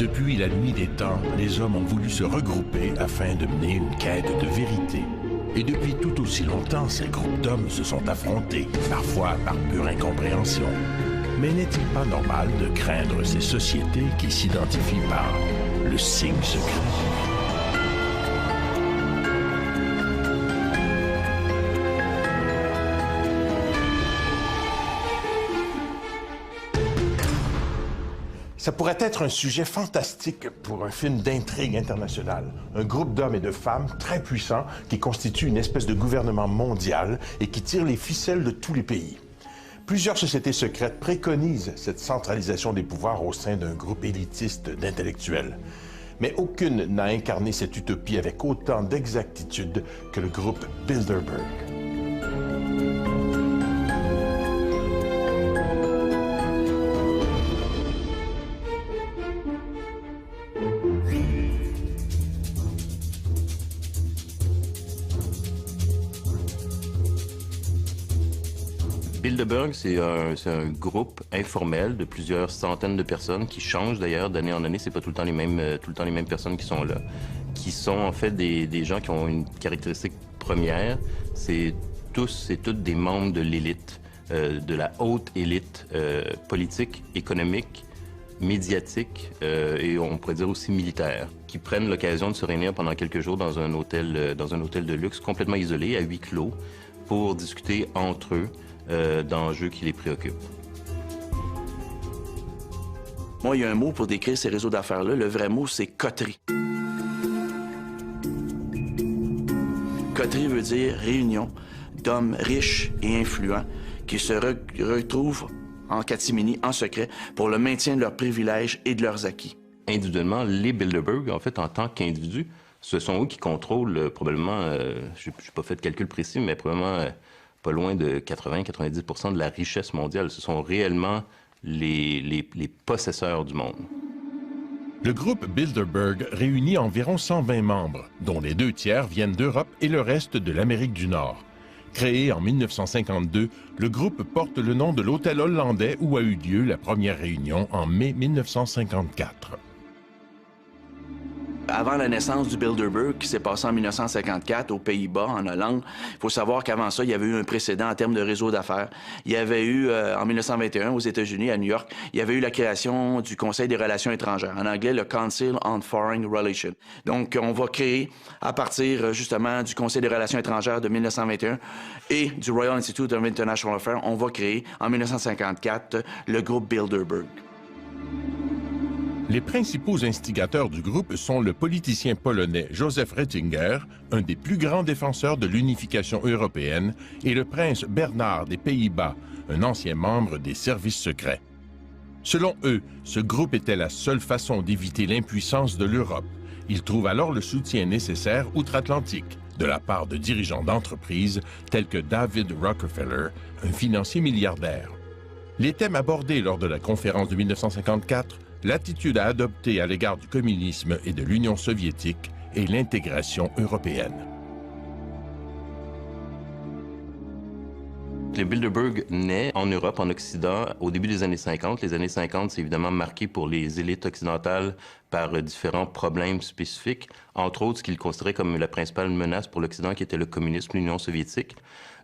Depuis la nuit des temps, les hommes ont voulu se regrouper afin de mener une quête de vérité. Et depuis tout aussi longtemps, ces groupes d'hommes se sont affrontés, parfois par pure incompréhension. Mais n'est-il pas normal de craindre ces sociétés qui s'identifient par le signe secret? Ça pourrait être un sujet fantastique pour un film d'intrigue internationale. Un groupe d'hommes et de femmes très puissants qui constituent une espèce de gouvernement mondial et qui tire les ficelles de tous les pays. Plusieurs sociétés secrètes préconisent cette centralisation des pouvoirs au sein d'un groupe élitiste d'intellectuels. Mais aucune n'a incarné cette utopie avec autant d'exactitude que le groupe Bilderberg. Bilderberg, c'est un groupe informel de plusieurs centaines de personnes qui changent d'ailleurs d'année en année. C'est pas tout le temps les mêmes personnes qui sont là, qui sont en fait des gens qui ont une caractéristique première. C'est toutes des membres de l'élite, de la haute élite politique, économique, médiatique et on pourrait dire aussi militaire, qui prennent l'occasion de se réunir pendant quelques jours dans un hôtel de luxe complètement isolé, à huis clos, pour discuter entre eux d'enjeux qui les préoccupent. Moi, il y a un mot pour décrire ces réseaux d'affaires-là. Le vrai mot, c'est coterie. Coterie veut dire réunion d'hommes riches et influents qui se retrouvent en catimini, en secret, pour le maintien de leurs privilèges et de leurs acquis. Individuellement, les Bilderberg, en fait, en tant qu'individus, ce sont eux qui contrôlent probablement, je n'ai pas fait de calcul précis, mais probablement pas loin de 80-90% de la richesse mondiale. Ce sont réellement les possesseurs du monde. Le groupe Bilderberg réunit environ 120 membres, dont les 2 tiers viennent d'Europe et le reste de l'Amérique du Nord. Créé en 1952, le groupe porte le nom de l'hôtel hollandais où a eu lieu la première réunion en mai 1954. Avant la naissance du Bilderberg, qui s'est passé en 1954 aux Pays-Bas, en Hollande, il faut savoir qu'avant ça, il y avait eu un précédent en termes de réseau d'affaires. Il y avait eu, en 1921, aux États-Unis, à New York, il y avait eu la création du Conseil des relations étrangères, en anglais, le Council on Foreign Relations. Donc, on va créer, à partir, justement, du Conseil des relations étrangères de 1921 et du Royal Institute of International Affairs, on va créer, en 1954, le groupe Bilderberg. Les principaux instigateurs du groupe sont le politicien polonais Joseph Ratzinger, un des plus grands défenseurs de l'unification européenne, et le prince Bernard des Pays-Bas, un ancien membre des services secrets. Selon eux, ce groupe était la seule façon d'éviter l'impuissance de l'Europe. Ils trouvent alors le soutien nécessaire outre-Atlantique, de la part de dirigeants d'entreprises tels que David Rockefeller, un financier milliardaire. Les thèmes abordés lors de la conférence de 1954, l'attitude à adopter à l'égard du communisme et de l'Union soviétique et l'intégration européenne. Le Bilderberg naît en Europe, en Occident, au début des années 50. Les années 50, c'est évidemment marqué pour les élites occidentales par différents problèmes spécifiques, entre autres ce qu'ils considéraient comme la principale menace pour l'Occident, qui était le communisme, l'Union soviétique.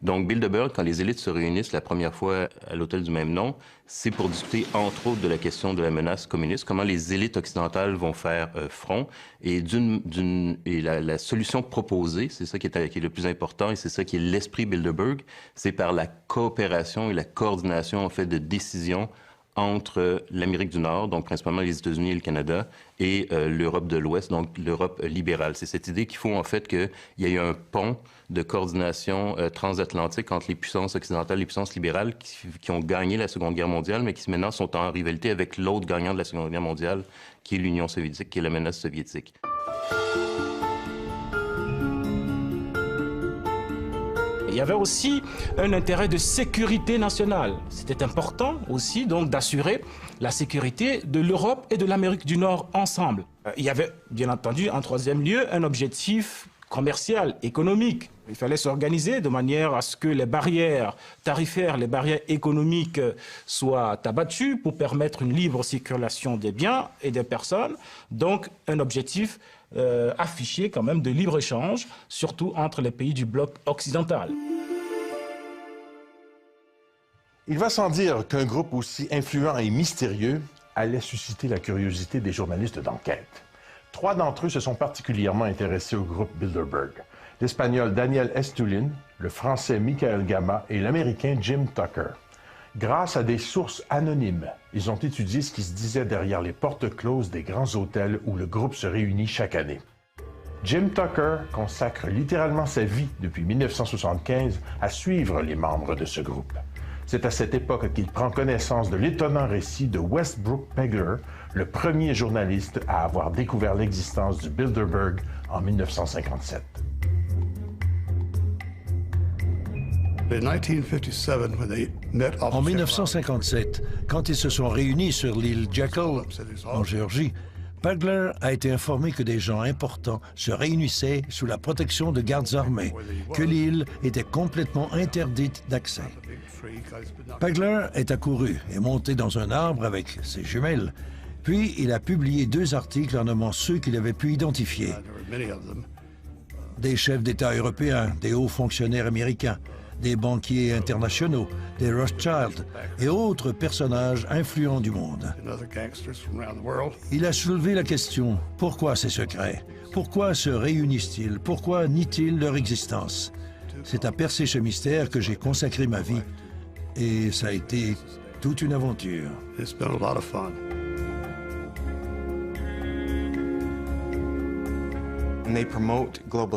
Donc, Bilderberg, quand les élites se réunissent la première fois à l'hôtel du même nom, c'est pour discuter, entre autres, de la question de la menace communiste, comment les élites occidentales vont faire front. Et, la solution proposée, c'est ça qui est le plus important, et c'est ça qui est l'esprit Bilderberg, c'est par la coopération et la coordination, en fait, de décisions entre l'Amérique du Nord, donc principalement les États-Unis et le Canada, et l'Europe de l'Ouest, donc l'Europe libérale. C'est cette idée qu'il faut en fait qu'il y ait un pont de coordination transatlantique entre les puissances occidentales et les puissances libérales qui ont gagné la Seconde Guerre mondiale, mais qui maintenant sont en rivalité avec l'autre gagnant de la Seconde Guerre mondiale, qui est l'Union soviétique, qui est la menace soviétique. Il y avait aussi un intérêt de sécurité nationale. C'était important aussi donc d'assurer la sécurité de l'Europe et de l'Amérique du Nord ensemble. Il y avait bien entendu en troisième lieu un objectif commerciales, économiques. Il fallait s'organiser de manière à ce que les barrières tarifaires, les barrières économiques soient abattues pour permettre une libre circulation des biens et des personnes. Donc un objectif affiché quand même de libre-échange, surtout entre les pays du bloc occidental. Il va sans dire qu'un groupe aussi influent et mystérieux allait susciter la curiosité des journalistes d'enquête. 3 d'entre eux se sont particulièrement intéressés au groupe Bilderberg. L'Espagnol Daniel Estulin, le Français Michael Gama et l'Américain Jim Tucker. Grâce à des sources anonymes, ils ont étudié ce qui se disait derrière les portes closes des grands hôtels où le groupe se réunit chaque année. Jim Tucker consacre littéralement sa vie depuis 1975 à suivre les membres de ce groupe. C'est à cette époque qu'il prend connaissance de l'étonnant récit de Westbrook Pegler, le premier journaliste à avoir découvert l'existence du Bilderberg en 1957. En 1957, quand ils se sont réunis sur l'île Jekyll, en Géorgie, Pegler a été informé que des gens importants se réunissaient sous la protection de gardes armés, que l'île était complètement interdite d'accès. Pegler est accouru et monté dans un arbre avec ses jumelles, puis il a publié 2 articles en nommant ceux qu'il avait pu identifier. Des chefs d'État européens, des hauts fonctionnaires américains, des banquiers internationaux, des Rothschild et autres personnages influents du monde. Il a soulevé la question, pourquoi ces secrets? Pourquoi se réunissent-ils? Pourquoi nient-ils leur existence? C'est à percer ce mystère que j'ai consacré ma vie et ça a été toute une aventure.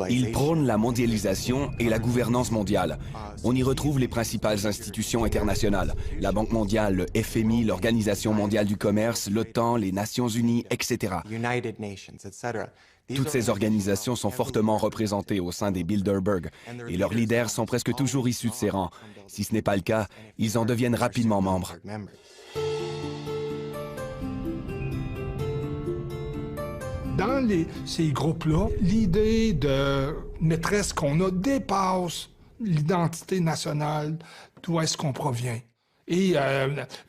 Ils prônent la mondialisation et la gouvernance mondiale. On y retrouve les principales institutions internationales, la Banque mondiale, le FMI, l'Organisation mondiale du commerce, l'OTAN, les Nations unies, etc. Toutes ces organisations sont fortement représentées au sein des Bilderberg et leurs leaders sont presque toujours issus de ces rangs. Si ce n'est pas le cas, ils en deviennent rapidement membres. Dans ces groupes-là, l'idée de maîtresse qu'on a dépasse l'identité nationale, d'où est-ce qu'on provient. Et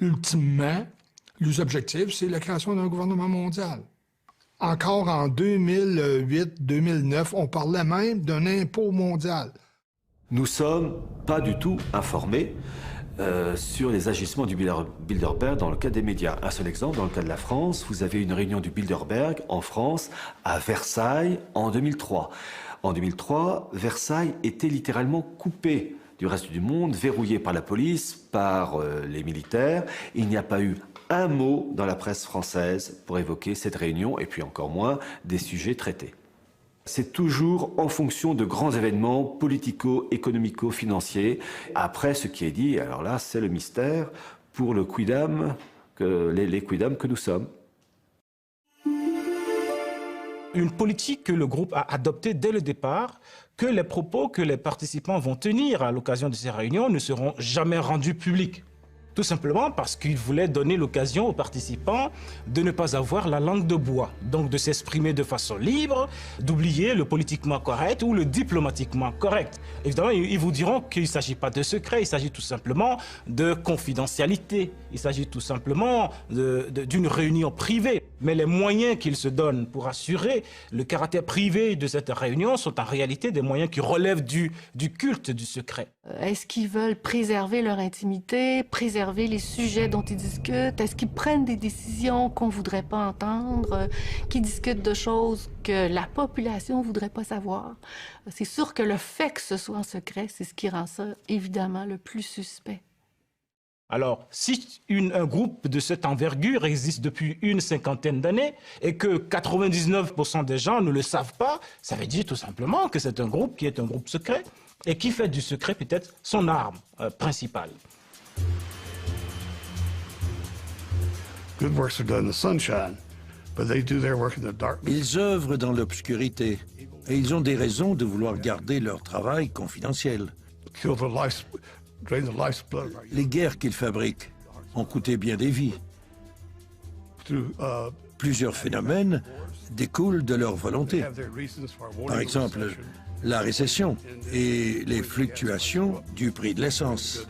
ultimement, les objectifs, c'est la création d'un gouvernement mondial. Encore en 2008-2009, on parlait même d'un impôt mondial. Nous ne sommes pas du tout informés sur les agissements du Bilderberg dans le cadre des médias. Un seul exemple, dans le cas de la France, vous avez une réunion du Bilderberg en France, à Versailles, en 2003. En 2003, Versailles était littéralement coupé du reste du monde, verrouillé par la police, par les militaires. Il n'y a pas eu un mot dans la presse française pour évoquer cette réunion, et puis encore moins des sujets traités. C'est toujours en fonction de grands événements politico-économico-financiers. Après, ce qui est dit, alors là, c'est le mystère pour le quidam, les quidam que nous sommes. Une politique que le groupe a adoptée dès le départ, que les propos que les participants vont tenir à l'occasion de ces réunions ne seront jamais rendus publics. Tout simplement parce qu'il voulait donner l'occasion aux participants de ne pas avoir la langue de bois, donc de s'exprimer de façon libre, d'oublier le politiquement correct ou le diplomatiquement correct. Évidemment, ils vous diront qu'il ne s'agit pas de secret, il s'agit tout simplement de confidentialité, il s'agit tout simplement d'une réunion privée. Mais les moyens qu'ils se donnent pour assurer le caractère privé de cette réunion sont en réalité des moyens qui relèvent du culte du secret. Est-ce qu'ils veulent préserver leur intimité, préserver les sujets dont ils discutent? Est-ce qu'ils prennent des décisions qu'on ne voudrait pas entendre, qui discutent de choses que la population ne voudrait pas savoir? C'est sûr que le fait que ce soit en secret, c'est ce qui rend ça évidemment le plus suspect. Alors, si un groupe de cette envergure existe depuis une 50aine d'années et que 99% des gens ne le savent pas, ça veut dire tout simplement que c'est un groupe qui est un groupe secret et qui fait du secret peut-être son arme principale. Ils œuvrent dans l'obscurité et ils ont des raisons de vouloir garder leur travail confidentiel. Les guerres qu'ils fabriquent ont coûté bien des vies. Plusieurs phénomènes découlent de leur volonté. Par exemple, la récession et les fluctuations du prix de l'essence.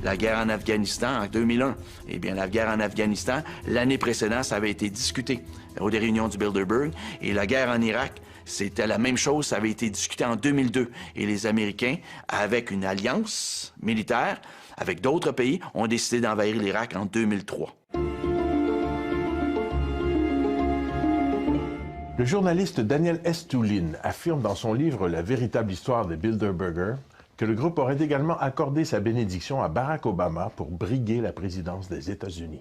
La guerre en Afghanistan en 2001. Eh bien, la guerre en Afghanistan, l'année précédente, ça avait été discuté aux réunions du Bilderberg. Et la guerre en Irak, c'était la même chose, ça avait été discuté en 2002. Et les Américains, avec une alliance militaire, avec d'autres pays, ont décidé d'envahir l'Irak en 2003. Le journaliste Daniel Estulin affirme dans son livre « La véritable histoire des Bilderberger » que le groupe aurait également accordé sa bénédiction à Barack Obama pour briguer la présidence des États-Unis.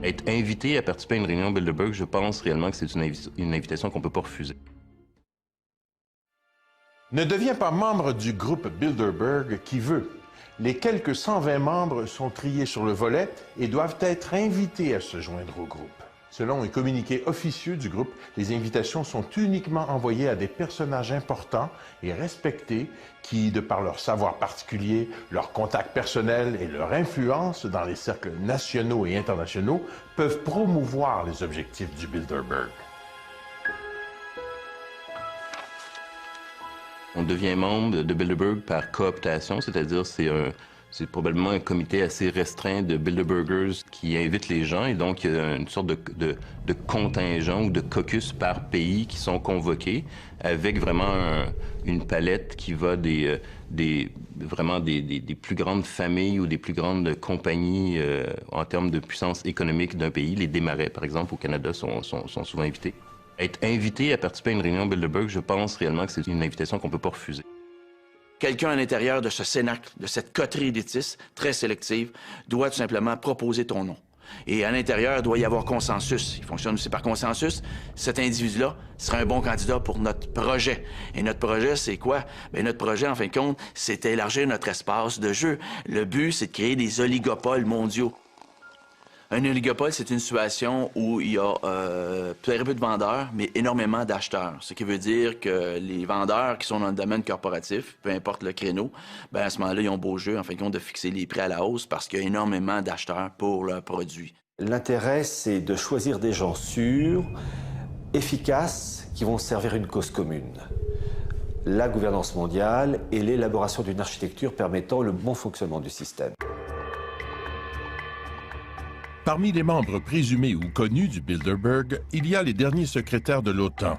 Être invité à participer à une réunion Bilderberg, je pense réellement que c'est une invitation qu'on ne peut pas refuser. Ne deviens pas membre du groupe Bilderberg qui veut. Les quelques 120 membres sont triés sur le volet et doivent être invités à se joindre au groupe. Selon un communiqué officieux du groupe, les invitations sont uniquement envoyées à des personnages importants et respectés qui, de par leur savoir particulier, leurs contacts personnels et leur influence dans les cercles nationaux et internationaux, peuvent promouvoir les objectifs du Bilderberg. On devient membre de Bilderberg par cooptation, c'est-à-dire c'est probablement un comité assez restreint de Bilderbergers qui invite les gens, et donc il y a une sorte de contingent ou de caucus par pays qui sont convoqués, avec vraiment une palette qui va vraiment des plus grandes familles ou des plus grandes compagnies en termes de puissance économique d'un pays. Les Desmarais, par exemple, au Canada, sont souvent invités. Être invité à participer à une réunion Bilderberg, je pense réellement que c'est une invitation qu'on ne peut pas refuser. Quelqu'un à l'intérieur de ce cénacle, de cette coterie élitistes très sélective, doit tout simplement proposer ton nom. Et à l'intérieur, il doit y avoir consensus. Il fonctionne aussi par consensus. Cet individu-là sera un bon candidat pour notre projet. Et notre projet, c'est quoi? Bien, notre projet, en fin de compte, c'est d'élargir notre espace de jeu. Le but, c'est de créer des oligopoles mondiaux. Un oligopole, c'est une situation où il y a très peu de vendeurs, mais énormément d'acheteurs. Ce qui veut dire que les vendeurs qui sont dans le domaine corporatif, peu importe le créneau, bien, à ce moment-là, ils ont beau jeu, en fin de compte, de fixer les prix à la hausse parce qu'il y a énormément d'acheteurs pour leurs produits. L'intérêt, c'est de choisir des gens sûrs, efficaces, qui vont servir une cause commune. La gouvernance mondiale et l'élaboration d'une architecture permettant le bon fonctionnement du système. Parmi les membres présumés ou connus du Bilderberg, il y a les derniers secrétaires de l'OTAN.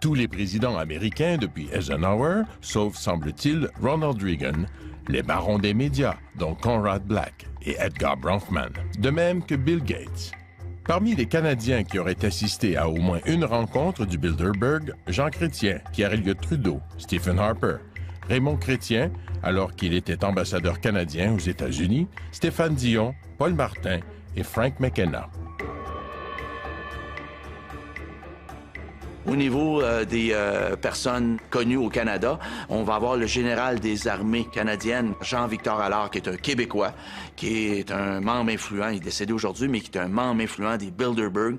Tous les présidents américains depuis Eisenhower, sauf, semble-t-il, Ronald Reagan, les barons des médias, dont Conrad Black et Edgar Bronfman, de même que Bill Gates. Parmi les Canadiens qui auraient assisté à au moins une rencontre du Bilderberg, Jean Chrétien, Pierre Elliott Trudeau, Stephen Harper, Raymond Chrétien, alors qu'il était ambassadeur canadien aux États-Unis, Stéphane Dion, Paul Martin et Frank McKenna. Au niveau des personnes connues au Canada, on va avoir le général des armées canadiennes, Jean-Victor Allard, qui est un Québécois, qui est un membre influent, il est décédé aujourd'hui, mais qui est un membre influent des Bilderberg.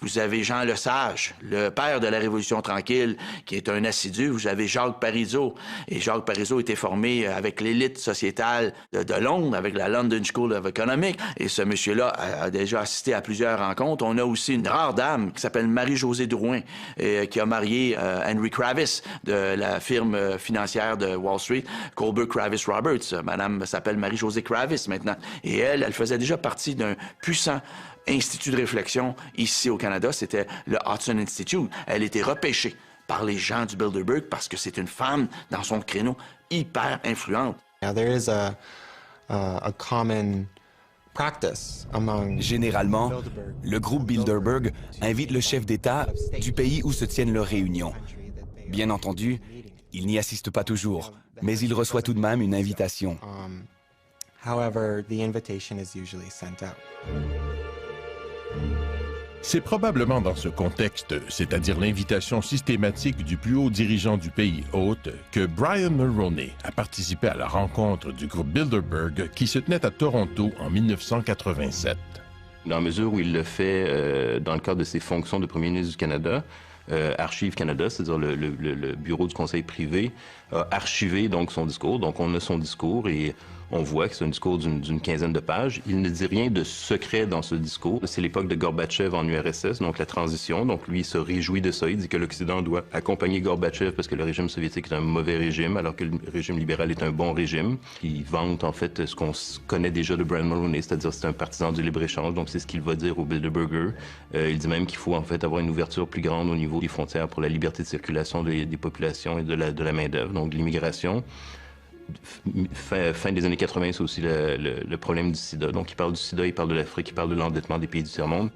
Vous avez Jean Lesage, le père de la Révolution tranquille, qui est un assidu. Vous avez Jacques Parizeau. Et Jacques Parizeau était formé avec l'élite sociétale de Londres, avec la London School of Economics. Et ce monsieur-là a déjà assisté à plusieurs rencontres. On a aussi une rare dame qui s'appelle Marie-Josée Drouin, qui a marié Henry Kravis de la firme financière de Wall Street, Colbert Kravis Roberts. Madame s'appelle Marie-Josée Kravis maintenant. Et elle faisait déjà partie d'un puissant institut de réflexion ici au Canada, c'était le Hudson Institute. Elle était repêchée par les gens du Bilderberg parce que c'est une femme dans son créneau hyper influente. Généralement, le groupe Bilderberg invite le chef d'État du pays où se tiennent leurs réunions. Bien entendu, il n'y assiste pas toujours, mais il reçoit tout de même une invitation. C'est probablement dans ce contexte, c'est-à-dire l'invitation systématique du plus haut dirigeant du pays hôte, que Brian Mulroney a participé à la rencontre du groupe Bilderberg qui se tenait à Toronto en 1987. Dans la mesure où il le fait dans le cadre de ses fonctions de premier ministre du Canada, Archives Canada, c'est-à-dire le bureau du conseil privé, a archivé donc son discours. Donc on a son discours et on voit que c'est un discours d'une quinzaine de pages. Il ne dit rien de secret dans ce discours. C'est l'époque de Gorbatchev en URSS, donc la transition. Donc lui, il se réjouit de ça. Il dit que l'Occident doit accompagner Gorbatchev parce que le régime soviétique est un mauvais régime, alors que le régime libéral est un bon régime. Il vante en fait ce qu'on connaît déjà de Brian Mulroney, c'est-à-dire c'est un partisan du libre-échange. Donc c'est ce qu'il va dire au Bilderberger. Il dit même qu'il faut en fait avoir une ouverture plus grande au niveau des frontières pour la liberté de circulation des populations et de la main-d'œuvre, donc de l'immigration. Fin des années 80, c'est aussi le problème du sida. Donc, il parle du sida, il parle de l'Afrique, il parle de l'endettement des pays du tiers-monde.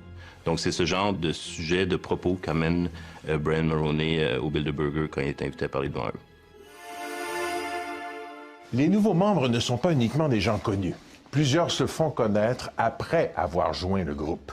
Donc, c'est ce genre de sujet, de propos qu'amène Brian Mulroney au Bilderberger quand il est invité à parler devant eux. Les nouveaux membres ne sont pas uniquement des gens connus. Plusieurs se font connaître après avoir joint le groupe.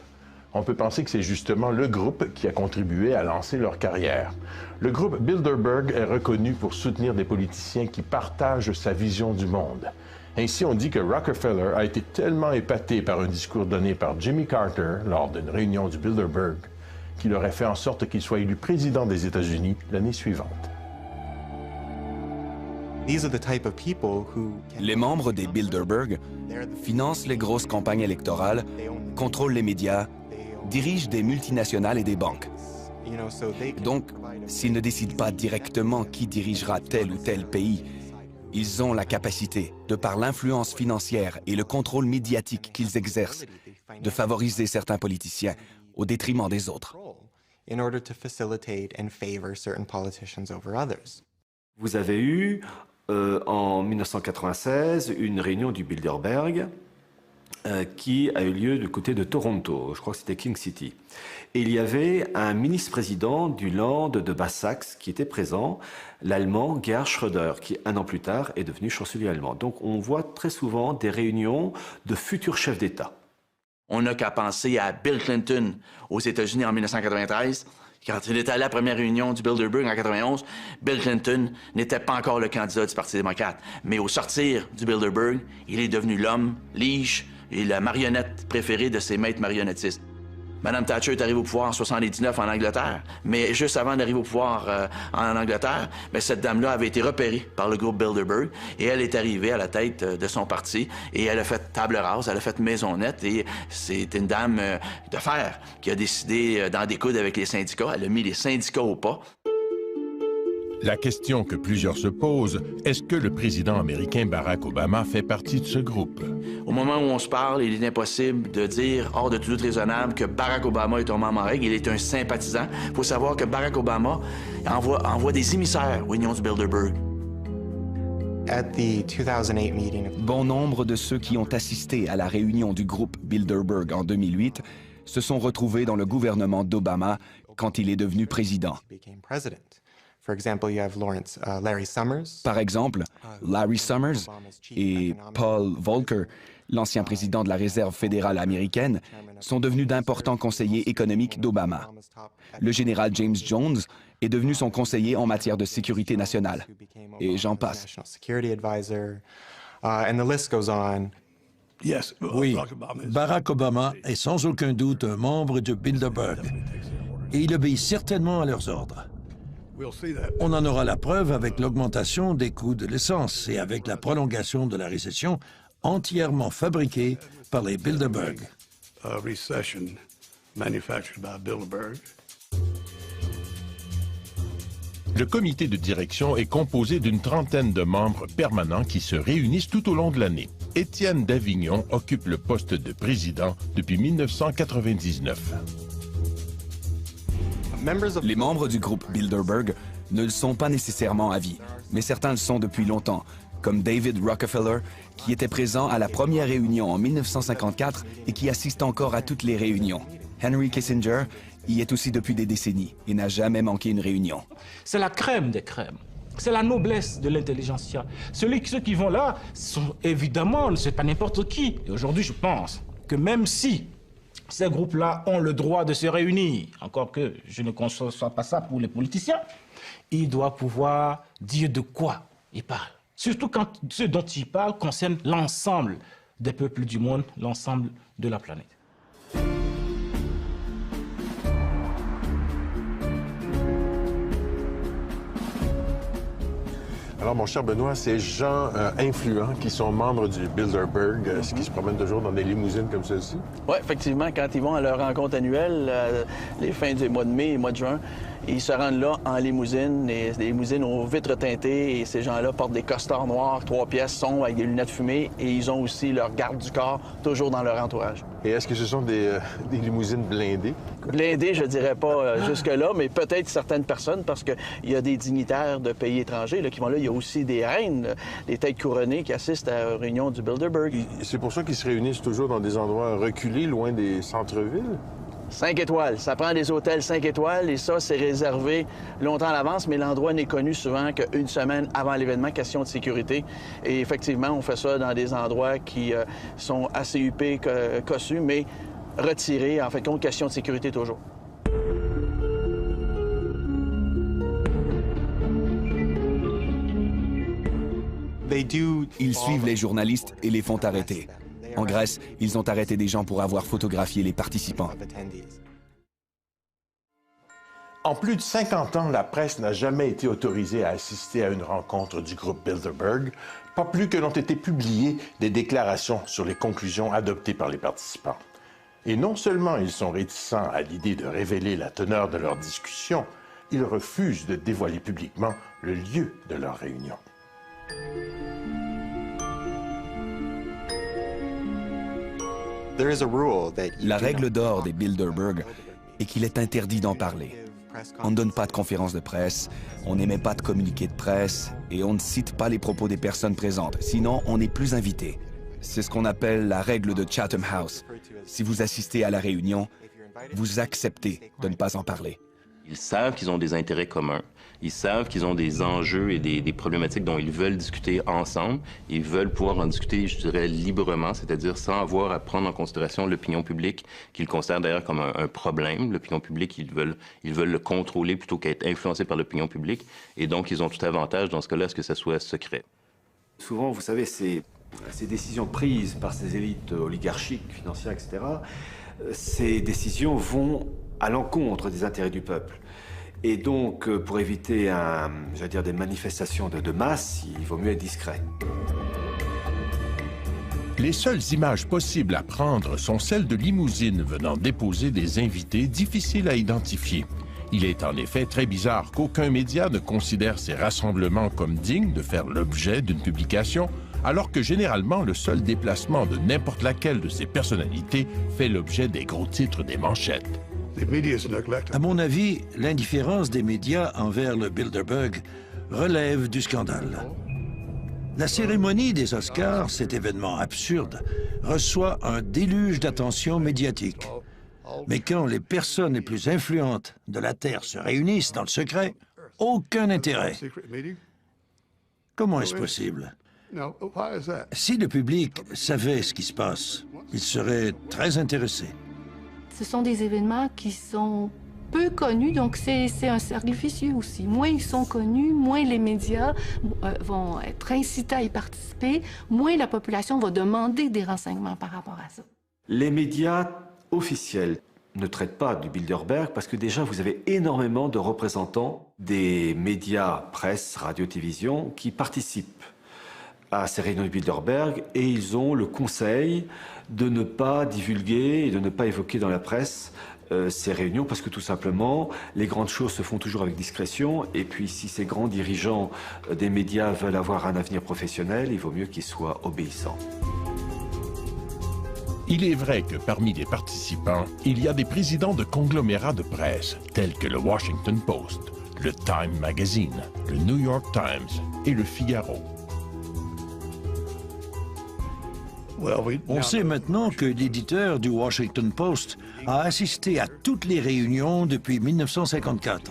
On peut penser que c'est justement le groupe qui a contribué à lancer leur carrière. Le groupe Bilderberg est reconnu pour soutenir des politiciens qui partagent sa vision du monde. Ainsi, on dit que Rockefeller a été tellement épaté par un discours donné par Jimmy Carter lors d'une réunion du Bilderberg qu'il aurait fait en sorte qu'il soit élu président des États-Unis l'année suivante. Les membres des Bilderberg financent les grosses campagnes électorales, contrôlent les médias, dirigent des multinationales et des banques. Donc, s'ils ne décident pas directement qui dirigera tel ou tel pays, ils ont la capacité, de par l'influence financière et le contrôle médiatique qu'ils exercent, de favoriser certains politiciens au détriment des autres. Vous avez eu, en 1996, une réunion du Bilderberg qui a eu lieu du côté de Toronto, je crois que c'était King City. Et il y avait un ministre-président du Land de Basse-Saxe qui était présent, l'Allemand Gerhard Schröder, qui un an plus tard est devenu chancelier allemand. Donc on voit très souvent des réunions de futurs chefs d'État. On n'a qu'à penser à Bill Clinton aux États-Unis en 1993. Quand il était à la première réunion du Bilderberg en 1991, Bill Clinton n'était pas encore le candidat du Parti démocrate. Mais au sortir du Bilderberg, il est devenu l'homme, lige et la marionnette préférée de ses maîtres marionnettistes. Mme Thatcher est arrivée au pouvoir en 1979 en Angleterre, mais juste avant d'arriver au pouvoir en Angleterre, cette dame-là avait été repérée par le groupe Bilderberg et elle est arrivée à la tête de son parti et elle a fait table rase, elle a fait maison nette et c'est une dame de fer qui a décidé d'en découdre avec les syndicats. Elle a mis les syndicats au pas. La question que plusieurs se posent, est-ce que le président américain Barack Obama fait partie de ce groupe? Au moment où on se parle, il est impossible de dire, hors de tout doute raisonnable, que Barack Obama est un membre en règle. Il est un sympathisant. Il faut savoir que Barack Obama envoie des émissaires aux réunions du Bilderberg. Bon nombre de ceux qui ont assisté à la réunion du groupe Bilderberg en 2008 se sont retrouvés dans le gouvernement d'Obama quand il est devenu président. Par exemple, Larry Summers et Paul Volcker, l'ancien président de la Réserve fédérale américaine, sont devenus d'importants conseillers économiques d'Obama. Le général James Jones est devenu son conseiller en matière de sécurité nationale. Et j'en passe. Oui, Barack Obama est sans aucun doute un membre de Bilderberg. Et il obéit certainement à leurs ordres. On en aura la preuve avec l'augmentation des coûts de l'essence et avec la prolongation de la récession entièrement fabriquée par les Bilderberg. Le comité de direction est composé d'une trentaine de membres permanents qui se réunissent tout au long de l'année. Étienne Davignon occupe le poste de président depuis 1999. Les membres du groupe Bilderberg ne le sont pas nécessairement à vie, mais certains le sont depuis longtemps, comme David Rockefeller, qui était présent à la première réunion en 1954 et qui assiste encore à toutes les réunions. Henry Kissinger y est aussi depuis des décennies et n'a jamais manqué une réunion. C'est la crème des crèmes. C'est la noblesse de l'intelligentsia. Ceux qui vont là, sont évidemment, c'est pas n'importe qui. Et aujourd'hui, je pense que même si ces groupes-là ont le droit de se réunir, encore que je ne conçois pas ça pour les politiciens, ils doivent pouvoir dire de quoi ils parlent. Surtout quand ce dont ils parlent concerne l'ensemble des peuples du monde, l'ensemble de la planète. Alors mon cher Benoît, ces gens influents qui sont membres du Bilderberg, est-ce qu'ils se promènent toujours dans des limousines comme celle-ci? Oui, effectivement, quand ils vont à leur rencontre annuelle, les fins du mois de mai et mois de juin, ils se rendent là en limousine, des limousines aux vitres teintées, et ces gens-là portent des costards noirs, 3 pièces, sombres, avec des lunettes fumées, et ils ont aussi leur garde du corps, toujours dans leur entourage. Et est-ce que ce sont des limousines blindées? Blindées, je dirais pas jusque-là, mais peut-être certaines personnes, parce qu'il y a des dignitaires de pays étrangers là, qui vont là. Il y a aussi des reines, des têtes couronnées qui assistent à la réunion du Bilderberg. C'est pour ça qu'ils se réunissent toujours dans des endroits reculés, loin des centres-villes? 5 étoiles. Ça prend des hôtels 5 étoiles et ça, c'est réservé longtemps à l'avance, mais l'endroit n'est connu souvent qu'une semaine avant l'événement, question de sécurité. Et effectivement, on fait ça dans des endroits qui sont assez huppés, cossus, mais retirés, en fait, compte, question de sécurité toujours. Ils suivent les journalistes et les font arrêter. En Grèce, ils ont arrêté des gens pour avoir photographié les participants. En plus de 50 ans, la presse n'a jamais été autorisée à assister à une rencontre du groupe Bilderberg, pas plus que n'ont été publiées des déclarations sur les conclusions adoptées par les participants. Et non seulement ils sont réticents à l'idée de révéler la teneur de leur discussion, ils refusent de dévoiler publiquement le lieu de leur réunion. La règle d'or des Bilderberg est qu'il est interdit d'en parler. On ne donne pas de conférences de presse, on n'émet pas de communiqués de presse et on ne cite pas les propos des personnes présentes, sinon on n'est plus invité. C'est ce qu'on appelle la règle de Chatham House. Si vous assistez à la réunion, vous acceptez de ne pas en parler. Ils savent qu'ils ont des intérêts communs. Ils savent qu'ils ont des enjeux et des problématiques dont ils veulent discuter ensemble. Ils veulent pouvoir en discuter, je dirais, librement, c'est-à-dire sans avoir à prendre en considération l'opinion publique, qu'ils considèrent d'ailleurs comme un problème. L'opinion publique, ils veulent le contrôler plutôt qu'être influencés par l'opinion publique. Et donc, ils ont tout avantage, dans ce cas-là, à ce que ça soit secret. Souvent, vous savez, ces décisions prises par ces élites oligarchiques, financières, etc., ces décisions vont à l'encontre des intérêts du peuple. Et donc, pour éviter des manifestations de masse, il vaut mieux être discret. Les seules images possibles à prendre sont celles de limousines venant déposer des invités difficiles à identifier. Il est en effet très bizarre qu'aucun média ne considère ces rassemblements comme dignes de faire l'objet d'une publication, alors que généralement le seul déplacement de n'importe laquelle de ces personnalités fait l'objet des gros titres des manchettes. À mon avis, l'indifférence des médias envers le Bilderberg relève du scandale. La cérémonie des Oscars, cet événement absurde, reçoit un déluge d'attention médiatique. Mais quand les personnes les plus influentes de la Terre se réunissent dans le secret, aucun intérêt. Comment est-ce possible? Si le public savait ce qui se passe, il serait très intéressé. Ce sont des événements qui sont peu connus, donc c'est un cercle vicieux aussi. Moins ils sont connus, moins les médias vont être incités à y participer, moins la population va demander des renseignements par rapport à ça. Les médias officiels ne traitent pas du Bilderberg parce que déjà vous avez énormément de représentants des médias, presse, radio, télévision qui participent à ces réunions du Bilderberg et ils ont le conseil de ne pas divulguer et de ne pas évoquer dans la presse ces réunions parce que tout simplement, les grandes choses se font toujours avec discrétion et puis si ces grands dirigeants des médias veulent avoir un avenir professionnel, il vaut mieux qu'ils soient obéissants. Il est vrai que parmi les participants, il y a des présidents de conglomérats de presse tels que le Washington Post, le Time Magazine, le New York Times et le Figaro. On sait maintenant que l'éditeur du Washington Post a assisté à toutes les réunions depuis 1954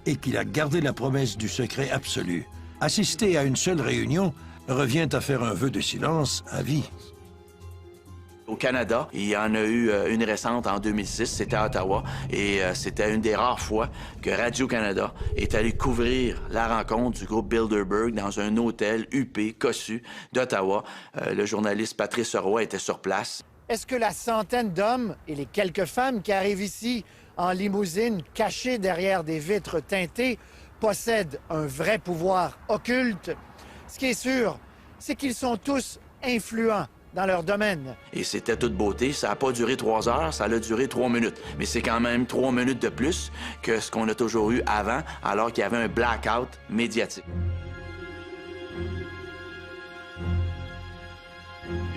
et qu'il a gardé la promesse du secret absolu. Assister à une seule réunion revient à faire un vœu de silence à vie. Au Canada, il y en a eu une récente en 2006, c'était à Ottawa, et c'était une des rares fois que Radio-Canada est allé couvrir la rencontre du groupe Bilderberg dans un hôtel huppé, cossu d'Ottawa. Le journaliste Patrice Roy était sur place. Est-ce que la centaine d'hommes et les quelques femmes qui arrivent ici en limousine, cachées derrière des vitres teintées, possèdent un vrai pouvoir occulte? Ce qui est sûr, c'est qu'ils sont tous influents dans leur domaine. Et c'était toute beauté. Ça n'a pas duré 3 heures, ça a duré 3 minutes. Mais c'est quand même 3 minutes de plus que ce qu'on a toujours eu avant, alors qu'il y avait un blackout médiatique.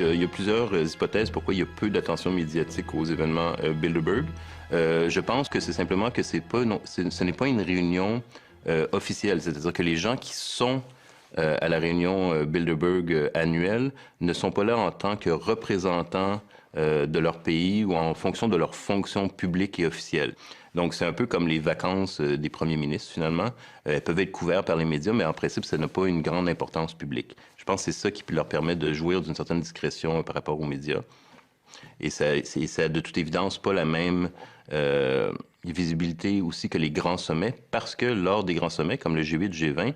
Il y a plusieurs hypothèses pourquoi il y a peu d'attention médiatique aux événements Bilderberg. Je pense que c'est simplement que ce n'est pas une réunion officielle. C'est-à-dire que les gens qui sont à la réunion Bilderberg annuelle ne sont pas là en tant que représentants de leur pays ou en fonction de leur fonction publique et officielle. Donc, c'est un peu comme les vacances des premiers ministres, finalement. Elles peuvent être couvertes par les médias, mais en principe, ça n'a pas une grande importance publique. Je pense que c'est ça qui leur permet de jouir d'une certaine discrétion par rapport aux médias. Et ça a de toute évidence pas la même visibilité aussi que les grands sommets, parce que lors des grands sommets, comme le G8, G20,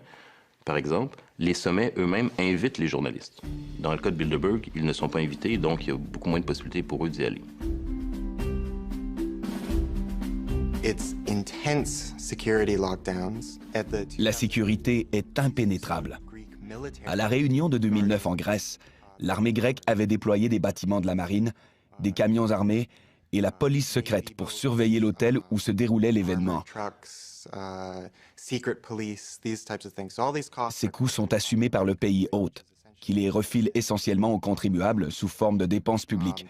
par exemple, les sommets eux-mêmes invitent les journalistes. Dans le cas de Bilderberg, ils ne sont pas invités, donc il y a beaucoup moins de possibilités pour eux d'y aller. La sécurité est impénétrable. À la réunion de 2009 en Grèce, l'armée grecque avait déployé des bâtiments de la marine, des camions armés et la police secrète pour surveiller l'hôtel où se déroulait l'événement. Ces coûts sont assumés par le pays hôte, qui les refile essentiellement aux contribuables sous forme de dépenses publiques.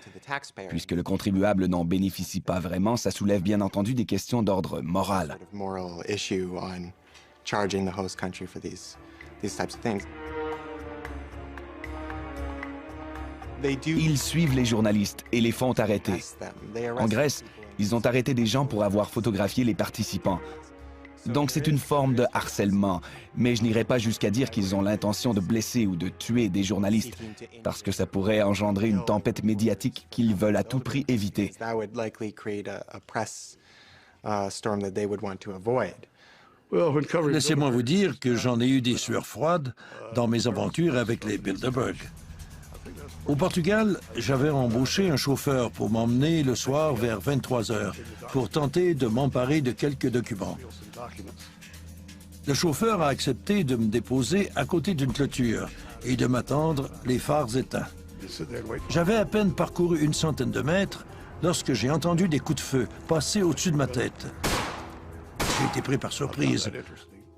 Puisque le contribuable n'en bénéficie pas vraiment, ça soulève bien entendu des questions d'ordre moral. Ils suivent les journalistes et les font arrêter. En Grèce, ils ont arrêté des gens pour avoir photographié les participants. Donc c'est une forme de harcèlement, mais je n'irai pas jusqu'à dire qu'ils ont l'intention de blesser ou de tuer des journalistes, parce que ça pourrait engendrer une tempête médiatique qu'ils veulent à tout prix éviter. Laissez-moi vous dire que j'en ai eu des sueurs froides dans mes aventures avec les Bilderberg. Au Portugal, j'avais embauché un chauffeur pour m'emmener le soir vers 23 h pour tenter de m'emparer de quelques documents. Le chauffeur a accepté de me déposer à côté d'une clôture et de m'attendre les phares éteints. J'avais à peine parcouru une centaine de mètres lorsque j'ai entendu des coups de feu passer au-dessus de ma tête. J'ai été pris par surprise.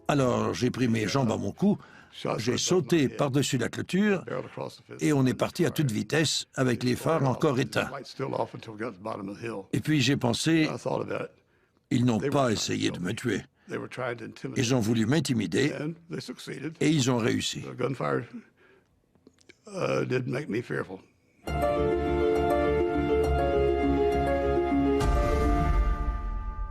Alors j'ai pris mes jambes à mon cou, j'ai sauté par-dessus la clôture et on est parti à toute vitesse avec les phares encore éteints. Et puis j'ai pensé, ils n'ont pas essayé de me tuer. Ils ont voulu m'intimider et ils ont réussi.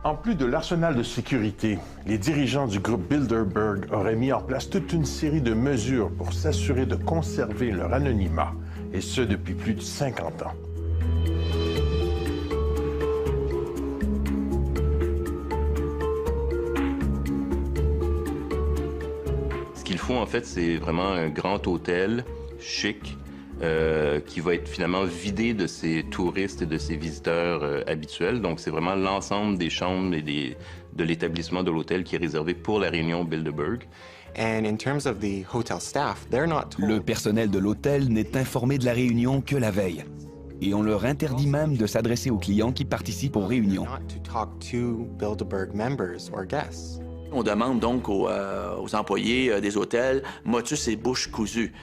En plus de l'arsenal de sécurité, les dirigeants du groupe Bilderberg auraient mis en place toute une série de mesures pour s'assurer de conserver leur anonymat, et ce depuis plus de 50 ans. Ce qu'ils font, en fait, c'est vraiment un grand hôtel chic, qui va être finalement vidé de ses touristes et de ses visiteurs habituels. Donc, c'est vraiment l'ensemble des chambres et de l'établissement de l'hôtel qui est réservé pour la réunion Bilderberg. Le personnel de l'hôtel n'est informé de la réunion que la veille. Et on leur interdit même de s'adresser aux clients qui participent aux réunions. On demande donc aux employés des hôtels motus et bouche cousue.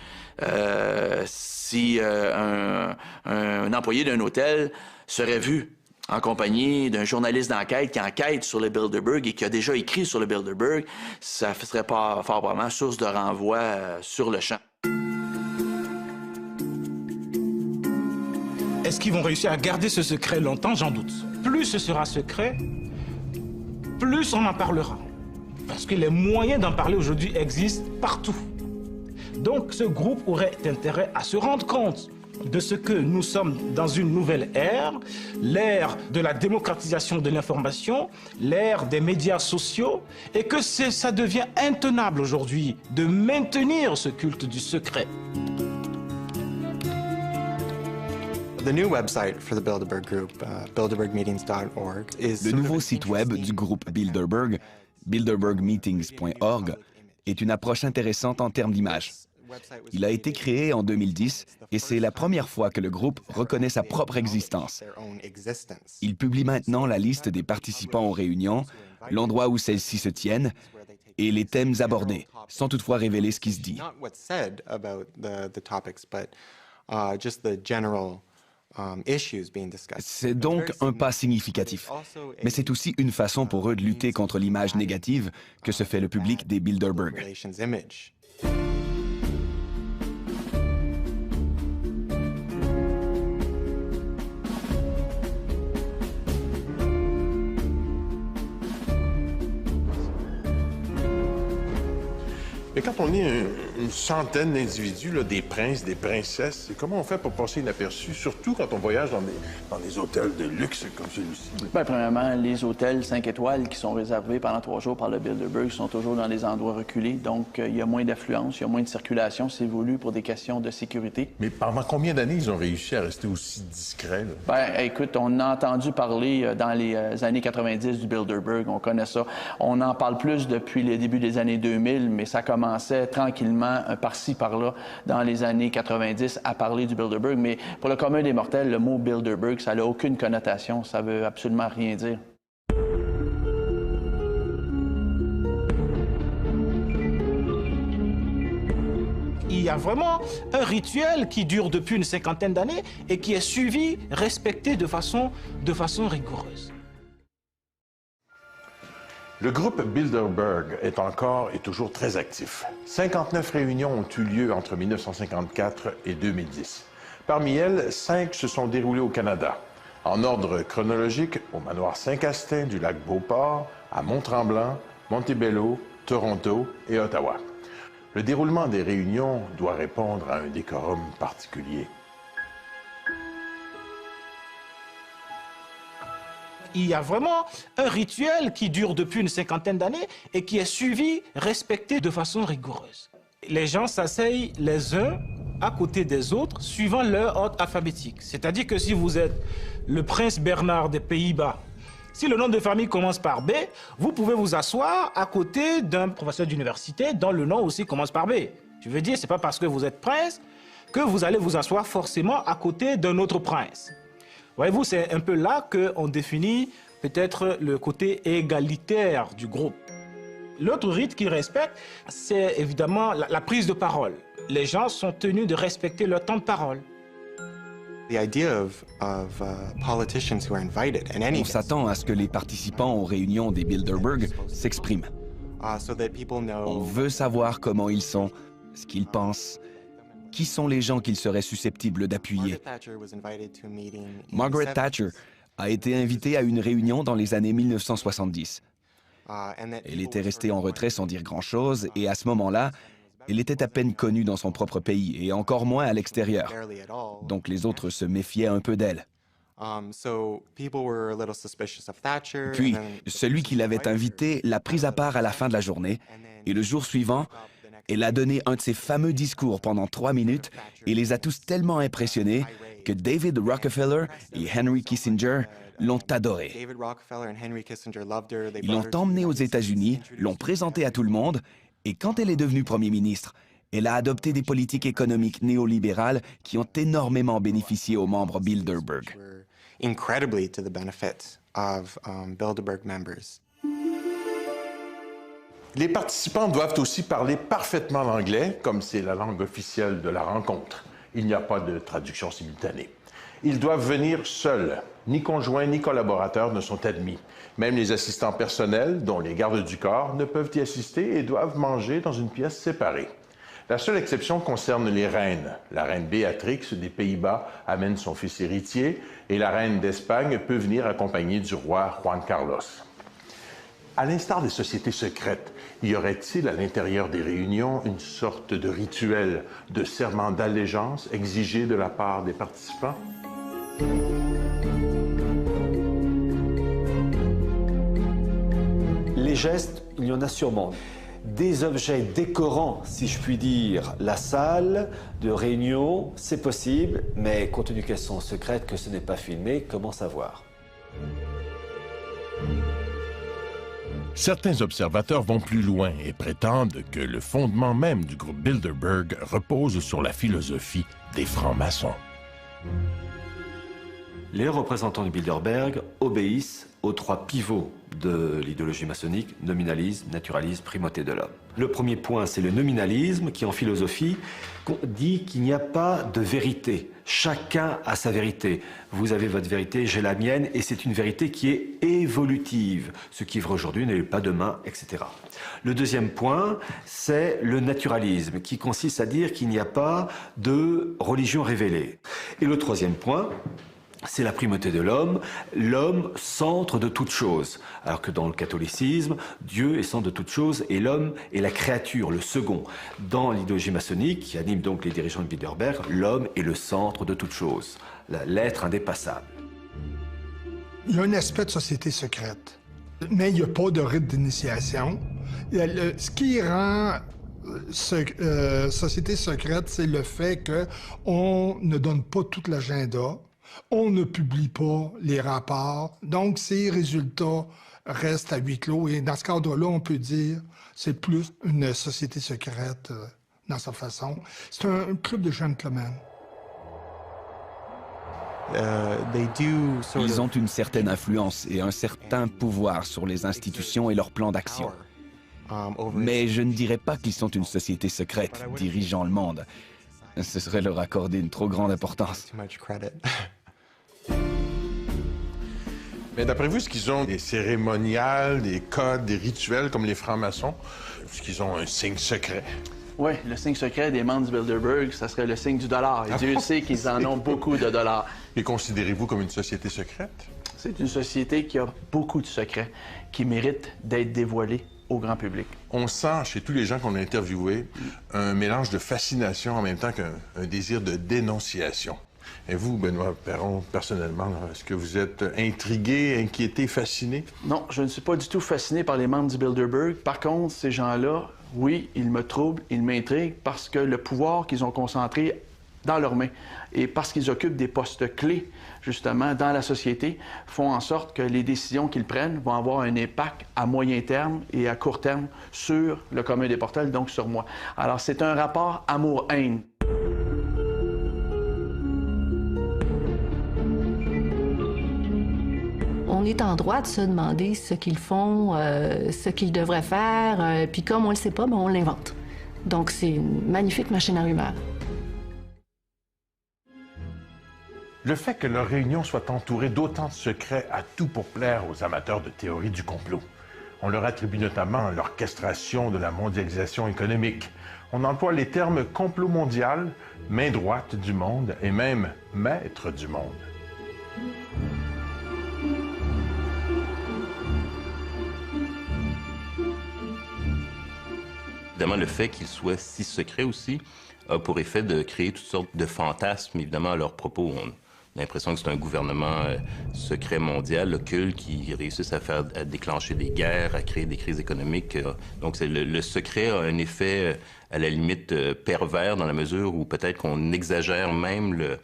Si un employé d'un hôtel serait vu en compagnie d'un journaliste d'enquête qui enquête sur le Bilderberg et qui a déjà écrit sur le Bilderberg, ça serait pas fort probablement source de renvoi sur le champ. Est-ce qu'ils vont réussir à garder ce secret longtemps? J'en doute. Plus ce sera secret, plus on en parlera. Parce que les moyens d'en parler aujourd'hui existent partout. Donc ce groupe aurait intérêt à se rendre compte de ce que nous sommes dans une nouvelle ère, l'ère de la démocratisation de l'information, l'ère des médias sociaux, et que ça devient intenable aujourd'hui de maintenir ce culte du secret. Le nouveau site web du groupe Bilderberg, bilderbergmeetings.org, est une approche intéressante en termes d'image. Il a été créé en 2010 et c'est la première fois que le groupe reconnaît sa propre existence. Il publie maintenant la liste des participants aux réunions, l'endroit où celles-ci se tiennent et les thèmes abordés, sans toutefois révéler ce qui se dit. C'est donc un pas significatif, mais c'est aussi une façon pour eux de lutter contre l'image négative que se fait le public des Bilderberg. Mais quand on est une centaine d'individus, là, des princes, des princesses, comment on fait pour passer inaperçu, surtout quand on voyage dans des hôtels de luxe comme celui-ci? Bien, premièrement, les hôtels 5 étoiles qui sont réservés pendant 3 jours par le Bilderberg sont toujours dans des endroits reculés, donc il y a moins d'affluence, il y a moins de circulation, c'est voulu pour des questions de sécurité. Mais pendant combien d'années ils ont réussi à rester aussi discrets, là? Bien, écoute, on a entendu parler dans les années 90 du Bilderberg, on connaît ça. On en parle plus depuis le début des années 2000, mais ça commençait tranquillement, par-ci, par-là, dans les années 90, à parler du Bilderberg. Mais pour le commun des mortels, le mot Bilderberg, ça n'a aucune connotation, ça veut absolument rien dire. Il y a vraiment un rituel qui dure depuis une cinquantaine d'années et qui est suivi, respecté de façon rigoureuse. Le groupe Bilderberg est encore et toujours très actif. 59 réunions ont eu lieu entre 1954 et 2010. Parmi elles, 5 se sont déroulées au Canada. En ordre chronologique, au manoir Saint-Castin du lac Beauport, à Mont-Tremblant, Montebello, Toronto et Ottawa. Le déroulement des réunions doit répondre à un décorum particulier. Il y a vraiment un rituel qui dure depuis une cinquantaine d'années et qui est suivi, respecté de façon rigoureuse. Les gens s'asseyent les uns à côté des autres suivant leur ordre alphabétique. C'est-à-dire que si vous êtes le prince Bernard des Pays-Bas, si le nom de famille commence par B, vous pouvez vous asseoir à côté d'un professeur d'université dont le nom aussi commence par B. Je veux dire, c'est pas parce que vous êtes prince que vous allez vous asseoir forcément à côté d'un autre prince. Voyez-vous, c'est un peu là qu'on définit peut-être le côté égalitaire du groupe. L'autre rite qu'ils respectent, c'est évidemment la prise de parole. Les gens sont tenus de respecter leur temps de parole. On s'attend à ce que les participants aux réunions des Bilderberg s'expriment. On veut savoir comment ils sont, ce qu'ils pensent, qui sont les gens qu'ils seraient susceptibles d'appuyer. Margaret Thatcher a été invitée à une réunion dans les années 1970. Elle était restée en retrait sans dire grand-chose et à ce moment-là, elle était à peine connue dans son propre pays et encore moins à l'extérieur. Donc les autres se méfiaient un peu d'elle. Puis, celui qui l'avait invitée l'a prise à part à la fin de la journée et le jour suivant, elle a donné un de ses fameux discours pendant 3 minutes et les a tous tellement impressionnés que David Rockefeller et Henry Kissinger l'ont adorée. Ils l'ont emmenée aux États-Unis, l'ont présentée à tout le monde et quand elle est devenue Premier ministre, elle a adopté des politiques économiques néolibérales qui ont énormément bénéficié aux membres Bilderberg. Les participants doivent aussi parler parfaitement l'anglais, comme c'est la langue officielle de la rencontre. Il n'y a pas de traduction simultanée. Ils doivent venir seuls. Ni conjoints ni collaborateurs ne sont admis. Même les assistants personnels, dont les gardes du corps, ne peuvent y assister et doivent manger dans une pièce séparée. La seule exception concerne les reines. La reine Béatrix des Pays-Bas amène son fils héritier et la reine d'Espagne peut venir accompagnée du roi Juan Carlos. À l'instar des sociétés secrètes, y aurait-il à l'intérieur des réunions une sorte de rituel de serment d'allégeance exigé de la part des participants? Les gestes, il y en a sûrement. Des objets décorant, si je puis dire, la salle de réunion, c'est possible, mais compte tenu qu'elles sont secrètes, que ce n'est pas filmé, comment savoir? Certains observateurs vont plus loin et prétendent que le fondement même du groupe Bilderberg repose sur la philosophie des francs-maçons. Les représentants du Bilderberg obéissent aux 3 pivots de l'idéologie maçonnique: nominalisme, naturalisme, primauté de l'homme. Le premier point, c'est le nominalisme, qui en philosophie dit qu'il n'y a pas de vérité. Chacun a sa vérité. Vous avez votre vérité, j'ai la mienne, et c'est une vérité qui est évolutive. Ce qui est vrai aujourd'hui n'est pas demain, etc. Le deuxième point, c'est le naturalisme, qui consiste à dire qu'il n'y a pas de religion révélée. Et le troisième point, c'est la primauté de l'homme, centre de toute chose. Alors que dans le catholicisme, Dieu est centre de toute chose et l'homme est la créature, le second. Dans l'idéologie maçonnique, qui anime donc les dirigeants de Bilderberg, l'homme est le centre de toute chose, l'être indépassable. Il y a un aspect de société secrète, mais il n'y a pas de rite d'initiation. Ce qui rend société secrète, c'est le fait qu'on ne donne pas tout l'agenda. On ne publie pas les rapports, donc ces résultats restent à huis clos. Et dans ce cadre-là, on peut dire que c'est plus une société secrète dans sa façon. C'est un club de gentlemen. Ils ont une certaine influence et un certain pouvoir sur les institutions et leurs plans d'action. Mais je ne dirais pas qu'ils sont une société secrète dirigeant le monde. Ce serait leur accorder une trop grande importance. Mais d'après vous, est-ce qu'ils ont des cérémoniales, des codes, des rituels comme les francs-maçons? Est-ce qu'ils ont un signe secret? Oui, le signe secret des membres du Bilderberg, ça serait le signe du dollar. Et Dieu sait qu'ils en ont beaucoup de dollars. Et considérez-vous comme une société secrète? C'est une société qui a beaucoup de secrets, qui méritent d'être dévoilés au grand public. On sent chez tous les gens qu'on a interviewés un mélange de fascination en même temps qu'un désir de dénonciation. Et vous, Benoît Perron, personnellement, est-ce que vous êtes intrigué, inquiété, fasciné? Non, je ne suis pas du tout fasciné par les membres du Bilderberg. Par contre, ces gens-là, oui, ils me troublent, ils m'intriguent parce que le pouvoir qu'ils ont concentré dans leurs mains et parce qu'ils occupent des postes clés, justement, dans la société, font en sorte que les décisions qu'ils prennent vont avoir un impact à moyen terme et à court terme sur le commun des mortels, donc sur moi. Alors, c'est un rapport amour-haine. On est en droit de se demander ce qu'ils font, ce qu'ils devraient faire, puis comme on ne le sait pas, ben on l'invente. Donc c'est une magnifique machine à rumeurs. Le fait que leur réunion soit entourée d'autant de secrets a tout pour plaire aux amateurs de théorie du complot. On leur attribue notamment l'orchestration de la mondialisation économique. On emploie les termes complot mondial, main droite du monde et même maître du monde. Évidemment, le fait qu'ils soient si secrets aussi a pour effet de créer toutes sortes de fantasmes, évidemment, à leur propos. On a l'impression que c'est un gouvernement secret mondial, occulte, qui réussisse à déclencher des guerres, à créer des crises économiques. Donc, le secret a un effet, à la limite, pervers dans la mesure où peut-être qu'on exagère même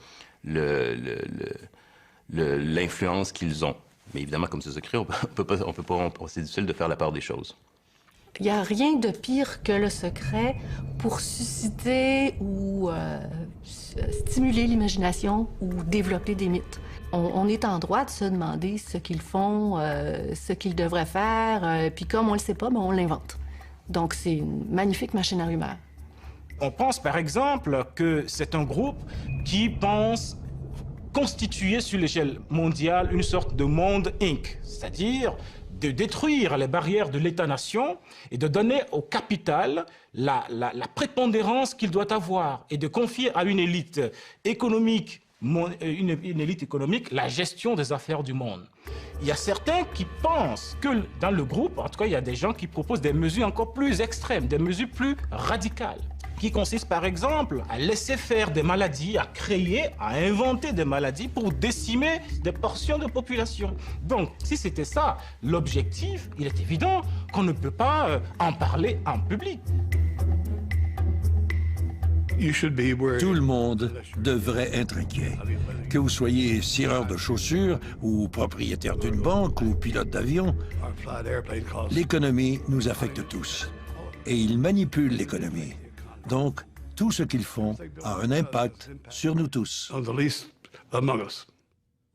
l'influence qu'ils ont. Mais évidemment, comme c'est secret, c'est difficile de faire la part des choses. Il n'y a rien de pire que le secret pour susciter ou stimuler l'imagination ou développer des mythes. On est en droit de se demander ce qu'ils font, ce qu'ils devraient faire, puis comme on ne le sait pas, ben on l'invente. Donc c'est une magnifique machine à rumeurs. On pense par exemple que c'est un groupe qui pense constituer sur l'échelle mondiale une sorte de monde Inc., c'est-à-dire de détruire les barrières de l'État-nation et de donner au capital la prépondérance qu'il doit avoir et de confier à une élite économique, la gestion des affaires du monde. Il y a certains qui pensent que dans le groupe, en tout cas, il y a des gens qui proposent des mesures encore plus extrêmes, des mesures plus radicales, qui consistent par exemple à laisser faire des maladies, à créer, à inventer des maladies pour décimer des portions de population. Donc, si c'était ça l'objectif, il est évident qu'on ne peut pas en parler en public. Tout le monde devrait être inquiet. Que vous soyez cireur de chaussures ou propriétaire d'une banque ou pilote d'avion, l'économie nous affecte tous. Et ils manipulent l'économie. Donc, tout ce qu'ils font a un impact sur nous tous.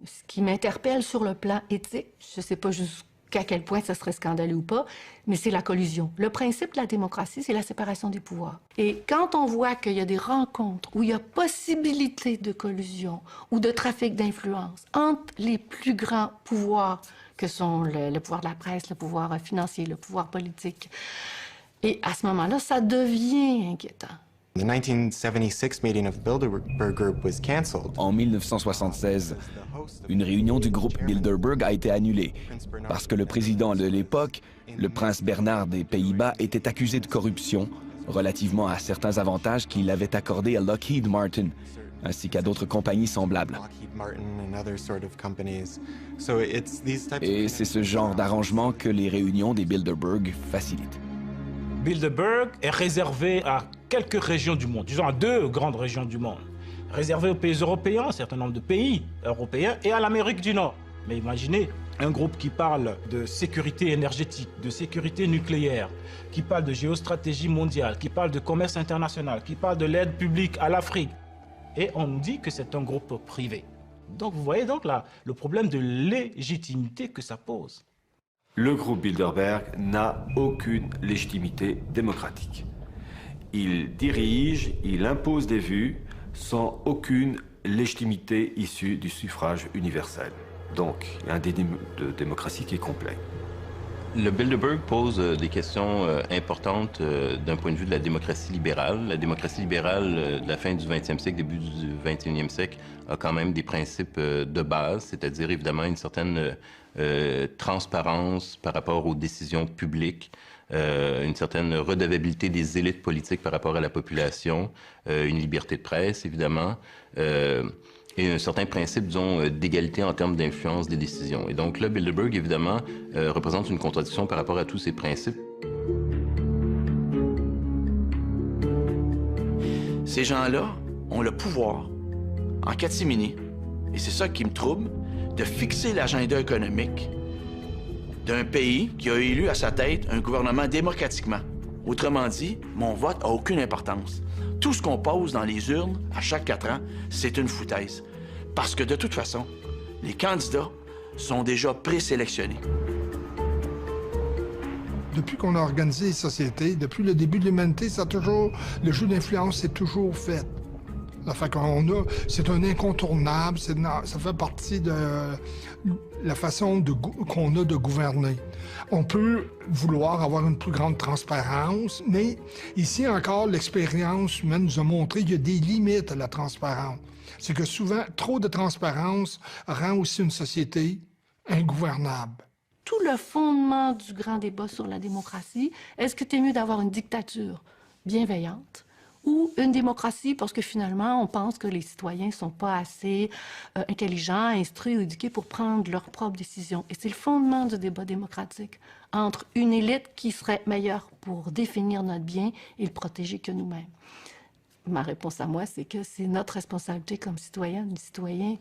Ce qui m'interpelle sur le plan éthique, je ne sais pas jusqu'à quel point ça serait scandaleux ou pas, mais c'est la collusion. Le principe de la démocratie, c'est la séparation des pouvoirs. Et quand on voit qu'il y a des rencontres où il y a possibilité de collusion ou de trafic d'influence entre les plus grands pouvoirs que sont le pouvoir de la presse, le pouvoir financier, le pouvoir politique, et à ce moment-là, ça devient inquiétant. The 1976 meeting of Bilderberg Group was canceled. En 1976, une réunion du groupe Bilderberg a été annulée parce que le président de l'époque, le prince Bernhard des Pays-Bas, était accusé de corruption relativement à certains avantages qu'il avait accordés à Lockheed Martin, ainsi qu'à d'autres compagnies semblables. Et c'est ce genre d'arrangement que les réunions des Bilderberg facilitent. Bilderberg est réservé à quelques régions du monde, disons à 2 grandes régions du monde. Réservé aux pays européens, un certain nombre de pays européens, et à l'Amérique du Nord. Mais imaginez un groupe qui parle de sécurité énergétique, de sécurité nucléaire, qui parle de géostratégie mondiale, qui parle de commerce international, qui parle de l'aide publique à l'Afrique. Et on nous dit que c'est un groupe privé. Donc vous voyez donc là le problème de légitimité que ça pose. Le groupe Bilderberg n'a aucune légitimité démocratique. Il dirige, il impose des vues sans aucune légitimité issue du suffrage universel. Donc, il y a un déni de démocratie qui est complet. Le Bilderberg pose des questions importantes d'un point de vue de la démocratie libérale. La démocratie libérale de la fin du 20e siècle, début du 21e siècle, a quand même des principes de base, c'est-à-dire évidemment une certaine transparence par rapport aux décisions publiques, une certaine redevabilité des élites politiques par rapport à la population, une liberté de presse, évidemment, et un certain principe, disons, d'égalité en termes d'influence des décisions. Et donc là, Bilderberg, évidemment, représente une contradiction par rapport à tous ces principes. Ces gens-là ont le pouvoir, en catimini, et c'est ça qui me trouble, de fixer l'agenda économique d'un pays qui a élu à sa tête un gouvernement démocratiquement. Autrement dit, mon vote n'a aucune importance. Tout ce qu'on pose dans les urnes à chaque 4 ans, c'est une foutaise. Parce que de toute façon, les candidats sont déjà présélectionnés. Depuis qu'on a organisé les sociétés, depuis le début de l'humanité, le jeu d'influence s'est toujours fait. C'est un incontournable, ça fait partie de la façon qu'on a de gouverner. On peut vouloir avoir une plus grande transparence, mais ici encore, l'expérience humaine nous a montré qu'il y a des limites à la transparence. C'est que souvent, trop de transparence rend aussi une société ingouvernable. Tout le fondement du grand débat sur la démocratie, est-ce que c'est mieux d'avoir une dictature bienveillante ou une démocratie parce que finalement, on pense que les citoyens ne sont pas assez intelligents, instruits ou éduqués pour prendre leurs propres décisions. Et c'est le fondement du débat démocratique entre une élite qui serait meilleure pour définir notre bien et le protéger que nous-mêmes. Ma réponse à moi, c'est que c'est notre responsabilité comme citoyennes et citoyens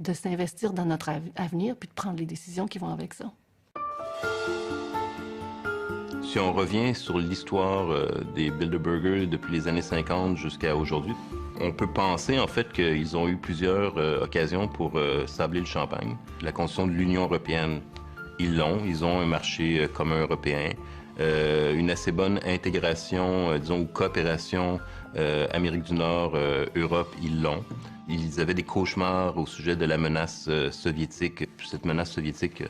de s'investir dans notre avenir puis de prendre les décisions qui vont avec ça. Si on revient sur l'histoire des Bilderberger depuis les années 50 jusqu'à aujourd'hui, on peut penser en fait qu'ils ont eu plusieurs occasions pour sabler le champagne. La Constitution de l'Union européenne, ils ont un marché commun européen, une assez bonne intégration, disons, ou coopération Amérique du Nord, Europe, ils l'ont. Ils avaient des cauchemars au sujet de la menace soviétique. Cette menace soviétique,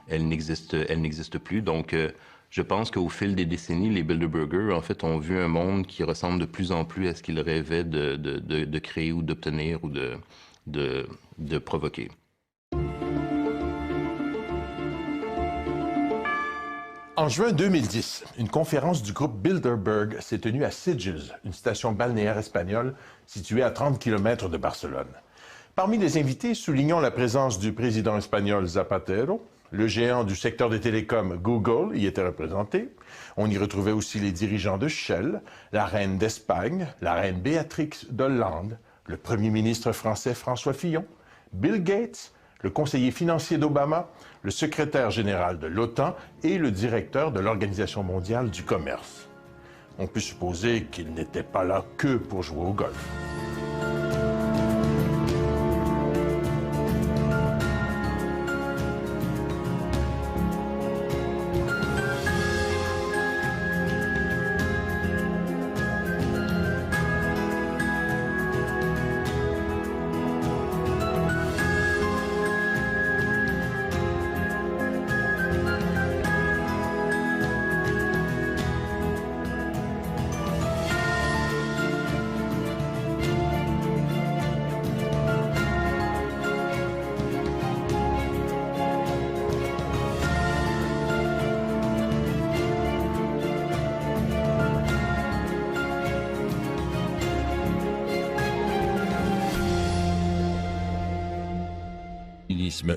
elle n'existe plus. Donc, je pense qu'au fil des décennies, les Bilderberger, en fait, ont vu un monde qui ressemble de plus en plus à ce qu'ils rêvaient de créer ou d'obtenir ou de provoquer. En juin 2010, une conférence du groupe Bilderberg s'est tenue à Sitges, une station balnéaire espagnole située à 30 km de Barcelone. Parmi les invités, soulignons la présence du président espagnol Zapatero, Le géant du secteur des télécoms, Google, y était représenté. On y retrouvait aussi les dirigeants de Shell, la reine d'Espagne, la reine Béatrix d'Hollande, le premier ministre français François Fillon, Bill Gates, le conseiller financier d'Obama, le secrétaire général de l'OTAN et le directeur de l'Organisation mondiale du commerce. On peut supposer qu'ils n'étaient pas là que pour jouer au golf.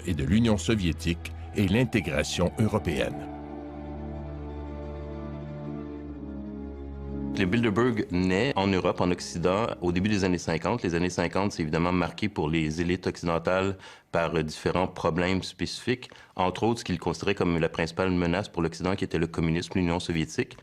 Et de l'Union soviétique et l'intégration européenne. Le Bilderberg naît en Europe, en Occident, au début des années 50. Les années 50, c'est évidemment marqué pour les élites occidentales par différents problèmes spécifiques, entre autres ce qu'ils considéraient comme la principale menace pour l'Occident, qui était le communisme, l'Union soviétique.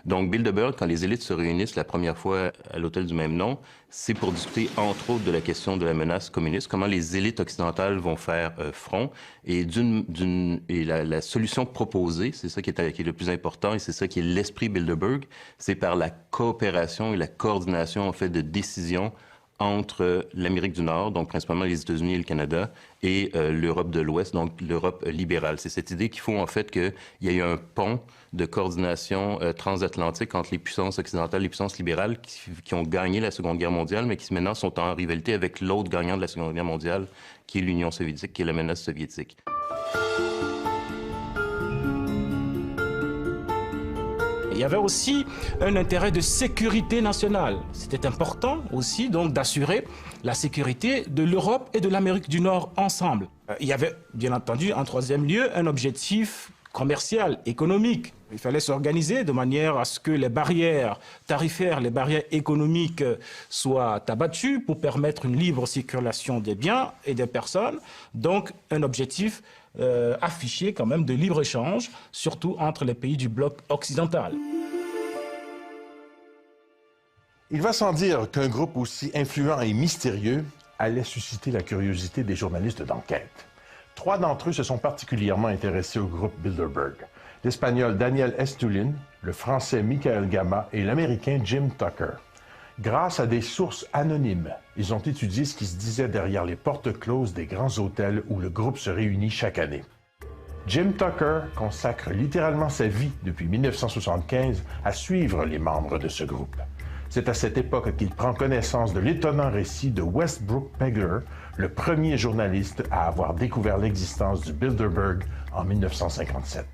Donc, Bilderberg, quand les élites se réunissent la première fois à l'hôtel du même nom, c'est pour discuter, entre autres, de la question de la menace communiste, comment les élites occidentales vont faire front. Et, la solution proposée, c'est ça qui est le plus important, et c'est ça qui est l'esprit Bilderberg, c'est par la coopération et la coordination, en fait, de décisions entre l'Amérique du Nord, donc principalement les États-Unis et le Canada, et l'Europe de l'Ouest, donc l'Europe libérale. C'est cette idée qu'il faut en fait qu'il y ait un pont de coordination transatlantique entre les puissances occidentales et les puissances libérales qui ont gagné la Seconde Guerre mondiale, mais qui maintenant sont en rivalité avec l'autre gagnant de la Seconde Guerre mondiale, qui est l'Union soviétique, qui est la menace soviétique. Il y avait aussi un intérêt de sécurité nationale. C'était important aussi donc d'assurer la sécurité de l'Europe et de l'Amérique du Nord ensemble. Il y avait bien entendu en troisième lieu un objectif commercial, économique. Il fallait s'organiser de manière à ce que les barrières tarifaires, les barrières économiques soient abattues pour permettre une libre circulation des biens et des personnes. Donc un objectif affiché quand même de libre-échange, surtout entre les pays du bloc occidental. Il va sans dire qu'un groupe aussi influent et mystérieux allait susciter la curiosité des journalistes d'enquête. 3 d'entre eux se sont particulièrement intéressés au groupe Bilderberg. L'Espagnol Daniel Estulin, le Français Michael Gama et l'Américain Jim Tucker. Grâce à des sources anonymes, ils ont étudié ce qui se disait derrière les portes closes des grands hôtels où le groupe se réunit chaque année. Jim Tucker consacre littéralement sa vie depuis 1975 à suivre les membres de ce groupe. C'est à cette époque qu'il prend connaissance de l'étonnant récit de Westbrook Pegler, le premier journaliste à avoir découvert l'existence du Bilderberg en 1957.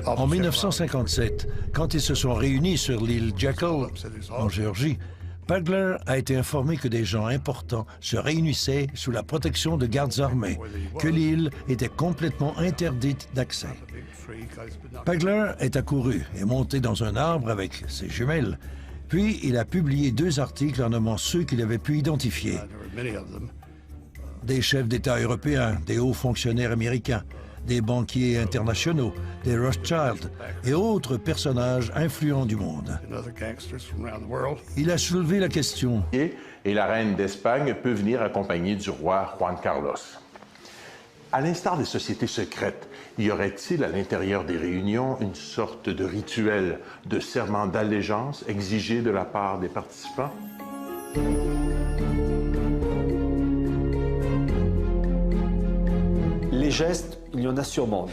En 1957, quand ils se sont réunis sur l'île Jekyll, en Géorgie, Pegler a été informé que des gens importants se réunissaient sous la protection de gardes armés, que l'île était complètement interdite d'accès. Pegler est accouru et monté dans un arbre avec ses jumelles, puis il a publié 2 articles en nommant ceux qu'il avait pu identifier. Des chefs d'État européens, des hauts fonctionnaires américains, des banquiers internationaux, des Rothschild et autres personnages influents du monde. Il a soulevé la question. Et la reine d'Espagne peut venir accompagnée du roi Juan Carlos. À l'instar des sociétés secrètes, y aurait-il à l'intérieur des réunions une sorte de rituel de serment d'allégeance exigé de la part des participants? Les gestes, il y en a sûrement.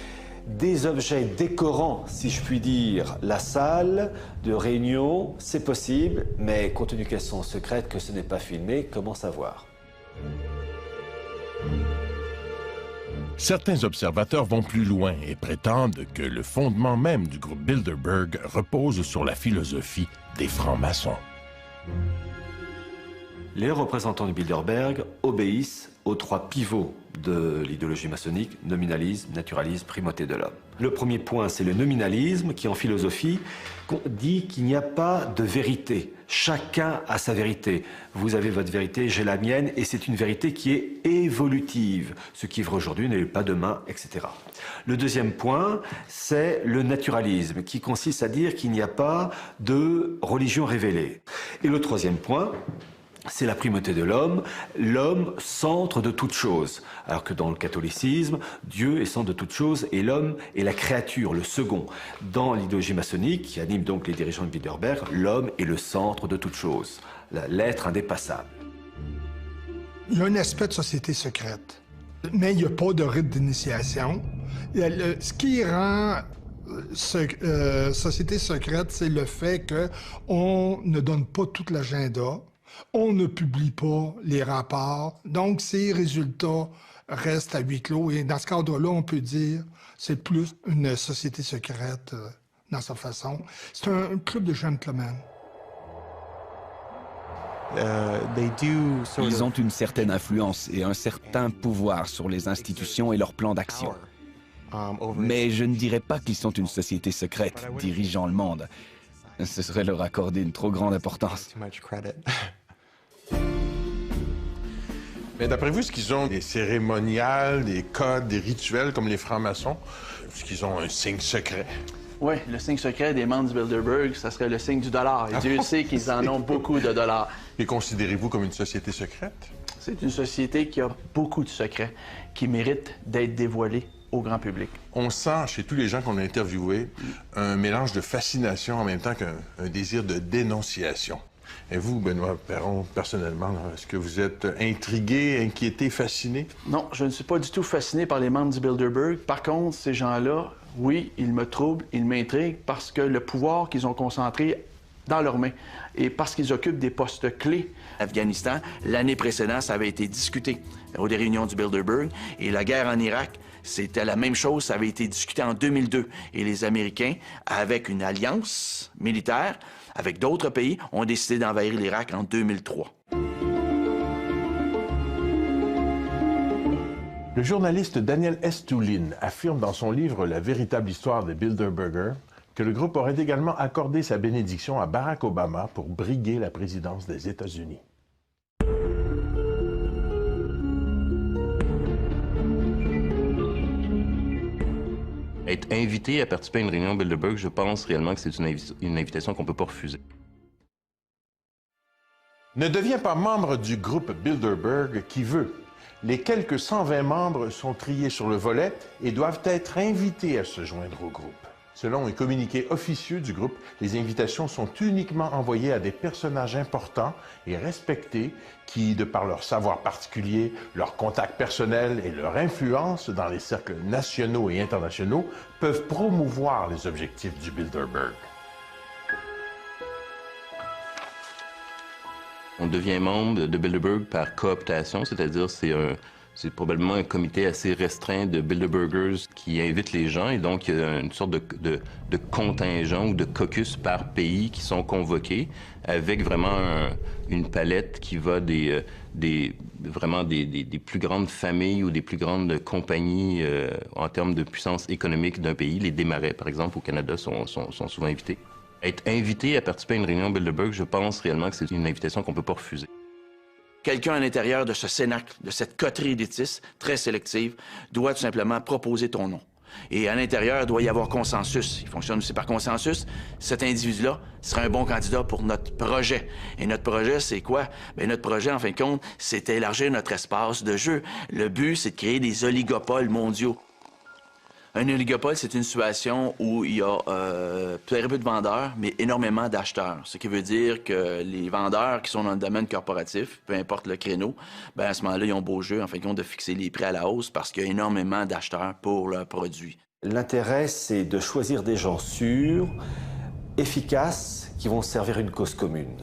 Des objets décorant, si je puis dire, la salle de réunion, c'est possible, mais compte tenu qu'elles sont secrètes, que ce n'est pas filmé, comment savoir? Certains observateurs vont plus loin et prétendent que le fondement même du groupe Bilderberg repose sur la philosophie des francs-maçons. Les représentants du Bilderberg obéissent aux 3 pivots de l'idéologie maçonnique, nominalisme, naturalisme, primauté de l'homme. Le premier point, c'est le nominalisme, qui en philosophie dit qu'il n'y a pas de vérité. Chacun a sa vérité. Vous avez votre vérité, j'ai la mienne, et c'est une vérité qui est évolutive. Ce qui est vrai aujourd'hui n'est pas demain, etc. Le deuxième point, c'est le naturalisme, qui consiste à dire qu'il n'y a pas de religion révélée. Et le troisième point, c'est la primauté de l'homme, centre de toute chose. Alors que dans le catholicisme, Dieu est centre de toute chose et l'homme est la créature, le second. Dans l'idéologie maçonnique, qui anime donc les dirigeants de Bilderberg, l'homme est le centre de toute chose, l'être indépassable. Il y a un aspect de société secrète, mais il n'y a pas de rite d'initiation. Ce qui rend société secrète, c'est le fait qu'on ne donne pas tout l'agenda. On ne publie pas les rapports, donc ces résultats restent à huis clos. Et dans ce cadre-là, on peut dire que c'est plus une société secrète dans sa façon. C'est un club de gentlemen. Ils ont une certaine influence et un certain pouvoir sur les institutions et leurs plans d'action. Mais je ne dirais pas qu'ils sont une société secrète dirigeant le monde. Ce serait leur accorder une trop grande importance. Mais d'après vous, est-ce qu'ils ont des cérémoniales, des codes, des rituels comme les francs-maçons? Est-ce qu'ils ont un signe secret? Oui, le signe secret des membres du Bilderberg, ça serait le signe du dollar. Et Dieu sait qu'ils en ont beaucoup de dollars. Et considérez-vous comme une société secrète? C'est une société qui a beaucoup de secrets, qui méritent d'être dévoilés au grand public. On sent chez tous les gens qu'on a interviewés un mélange de fascination en même temps qu'un désir de dénonciation. Et vous, Benoît Perron, personnellement, est-ce que vous êtes intrigué, inquiété, fasciné? Non, je ne suis pas du tout fasciné par les membres du Bilderberg. Par contre, ces gens-là, oui, ils me troublent, ils m'intriguent parce que le pouvoir qu'ils ont concentré dans leurs mains et parce qu'ils occupent des postes clés. Afghanistan, l'année précédente, ça avait été discuté aux réunions du Bilderberg. Et la guerre en Irak, c'était la même chose, ça avait été discuté en 2002. Et les Américains, avec une alliance militaire, avec d'autres pays, ont décidé d'envahir l'Irak en 2003. Le journaliste Daniel Estulin affirme dans son livre « La véritable histoire des Bilderberger » que le groupe aurait également accordé sa bénédiction à Barack Obama pour briguer la présidence des États-Unis. Être invité à participer à une réunion Bilderberg, je pense réellement que c'est une invitation qu'on ne peut pas refuser. Ne deviens pas membre du groupe Bilderberg qui veut. Les quelques 120 membres sont triés sur le volet et doivent être invités à se joindre au groupe. Selon un communiqué officieux du groupe, les invitations sont uniquement envoyées à des personnages importants et respectés qui, de par leur savoir particulier, leurs contacts personnels et leur influence dans les cercles nationaux et internationaux, peuvent promouvoir les objectifs du Bilderberg. On devient membre de Bilderberg par cooptation, c'est-à-dire c'est probablement un comité assez restreint de Bilderbergers qui invite les gens et donc il y a une sorte de contingent ou de caucus par pays qui sont convoqués avec vraiment une palette qui va vraiment des plus grandes familles ou des plus grandes compagnies en termes de puissance économique d'un pays. Les Desmarais, par exemple, au Canada, sont souvent invités. Être invité à participer à une réunion Bilderberg, je pense réellement que c'est une invitation qu'on ne peut pas refuser. Quelqu'un à l'intérieur de ce cénacle, de cette coterie élitistes très sélective, doit tout simplement proposer ton nom. Et à l'intérieur, il doit y avoir consensus. Il fonctionne aussi par consensus. Cet individu-là sera un bon candidat pour notre projet. Et notre projet, c'est quoi? Bien, notre projet, en fin de compte, c'est élargir notre espace de jeu. Le but, c'est de créer des oligopoles mondiaux. Un oligopole, c'est une situation où il y a très peu de vendeurs, mais énormément d'acheteurs. Ce qui veut dire que les vendeurs qui sont dans le domaine corporatif, peu importe le créneau, bien à ce moment-là, ils ont beau jeu, en fin de compte, de fixer les prix à la hausse parce qu'il y a énormément d'acheteurs pour leurs produits. L'intérêt, c'est de choisir des gens sûrs, efficaces, qui vont servir une cause commune.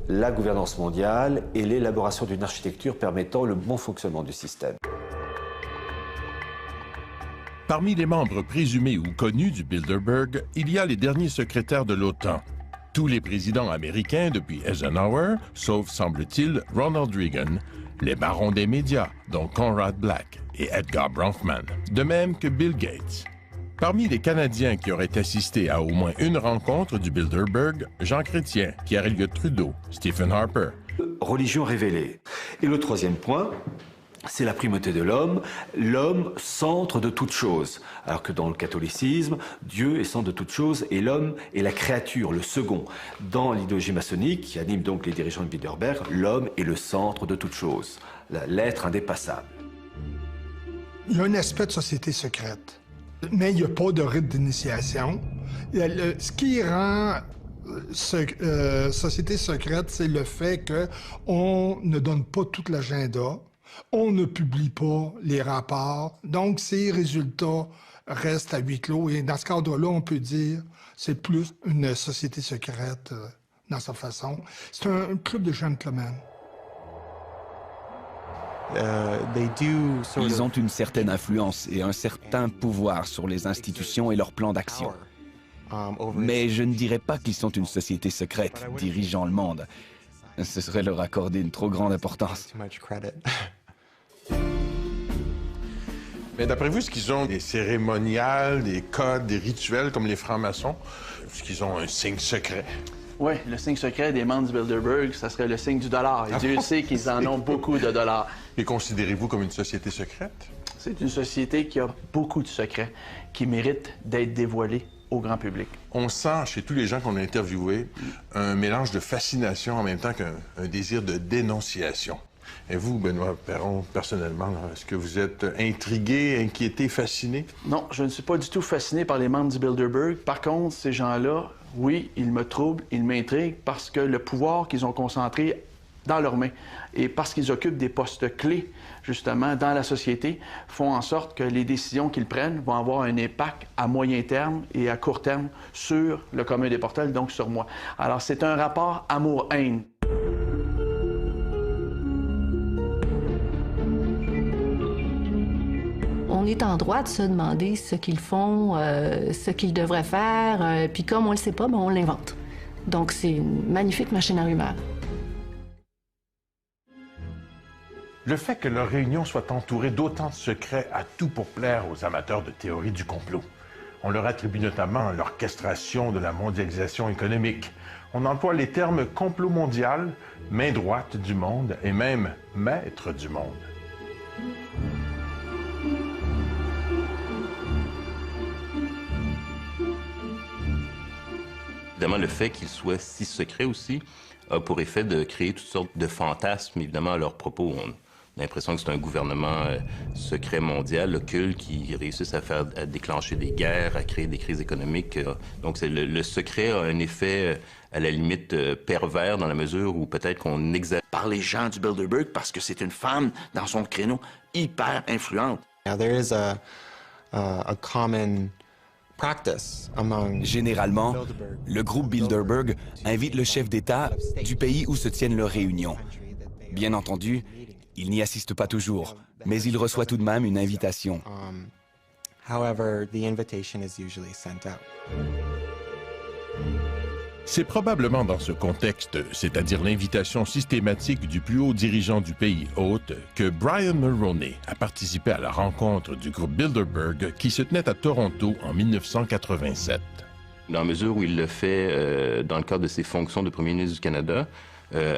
La gouvernance mondiale et l'élaboration d'une architecture permettant le bon fonctionnement du système. Parmi les membres présumés ou connus du Bilderberg, il y a les derniers secrétaires de l'OTAN. Tous les présidents américains depuis Eisenhower, sauf, semble-t-il, Ronald Reagan, les barons des médias, dont Conrad Black et Edgar Bronfman, de même que Bill Gates. Parmi les Canadiens qui auraient assisté à au moins une rencontre du Bilderberg, Jean Chrétien, Pierre Elliott Trudeau, Stephen Harper. Religion révélée. Et le troisième point, c'est la primauté de l'homme, centre de toute chose. Alors que dans le catholicisme, Dieu est centre de toute chose et l'homme est la créature, le second. Dans l'idéologie maçonnique, qui anime donc les dirigeants de Bilderberg, l'homme est le centre de toute chose, l'être indépassable. Il y a un aspect de société secrète, mais il n'y a pas de rite d'initiation. Ce qui rend société secrète, c'est le fait qu'on ne donne pas tout l'agenda, on ne publie pas les rapports, donc ces résultats restent à huis clos. Et dans ce cadre-là, on peut dire c'est plus une société secrète dans sa façon. C'est un club de gentlemen. Ils ont une certaine influence et un certain pouvoir sur les institutions et leurs plans d'action. Mais je ne dirais pas qu'ils sont une société secrète dirigeant le monde. Ce serait leur accorder une trop grande importance. Mais d'après vous, est-ce qu'ils ont des cérémoniales, des codes, des rituels comme les francs-maçons? Est-ce qu'ils ont un signe secret? Oui, le signe secret des membres du Bilderberg, ça serait le signe du dollar. Et Dieu sait qu'ils en ont beaucoup de dollars. Et considérez-vous comme une société secrète? C'est une société qui a beaucoup de secrets, qui méritent d'être dévoilés au grand public. On sent chez tous les gens qu'on a interviewés un mélange de fascination en même temps qu'un désir de dénonciation. Et vous, Benoît Perron, personnellement, est-ce que vous êtes intrigué, inquiété, fasciné? Non, je ne suis pas du tout fasciné par les membres du Bilderberg. Par contre, ces gens-là, oui, ils me troublent, ils m'intriguent parce que le pouvoir qu'ils ont concentré dans leurs mains et parce qu'ils occupent des postes clés, justement, dans la société, font en sorte que les décisions qu'ils prennent vont avoir un impact à moyen terme et à court terme sur le commun des mortels, donc sur moi. Alors, c'est un rapport amour-haine. On est en droit de se demander ce qu'ils font, ce qu'ils devraient faire, puis comme on ne le sait pas, ben on l'invente. Donc c'est une magnifique machine à rumeurs. Le fait que leur réunion soit entourée d'autant de secrets a tout pour plaire aux amateurs de théorie du complot. On leur attribue notamment l'orchestration de la mondialisation économique. On emploie les termes complot mondial, main droite du monde et même maître du monde. Évidemment, le fait qu'ils soient si secrets aussi a pour effet de créer toutes sortes de fantasmes, évidemment, à leur propos. On a l'impression que c'est un gouvernement secret mondial, occulte, qui réussisse à déclencher des guerres, à créer des crises économiques. Donc, le secret a un effet, à la limite, pervers dans la mesure où peut-être qu'on exagère. Par les gens du Bilderberg, parce que c'est une femme dans son créneau hyper influente. There is a common... Généralement, le groupe Bilderberg invite le chef d'État du pays où se tiennent leurs réunions. Bien entendu, il n'y assiste pas toujours, mais il reçoit tout de même une invitation. However, the invitation is usually sent out. C'est probablement dans ce contexte, c'est-à-dire l'invitation systématique du plus haut dirigeant du pays hôte, que Brian Mulroney a participé à la rencontre du groupe Bilderberg qui se tenait à Toronto en 1987. Dans la mesure où il le fait dans le cadre de ses fonctions de premier ministre du Canada,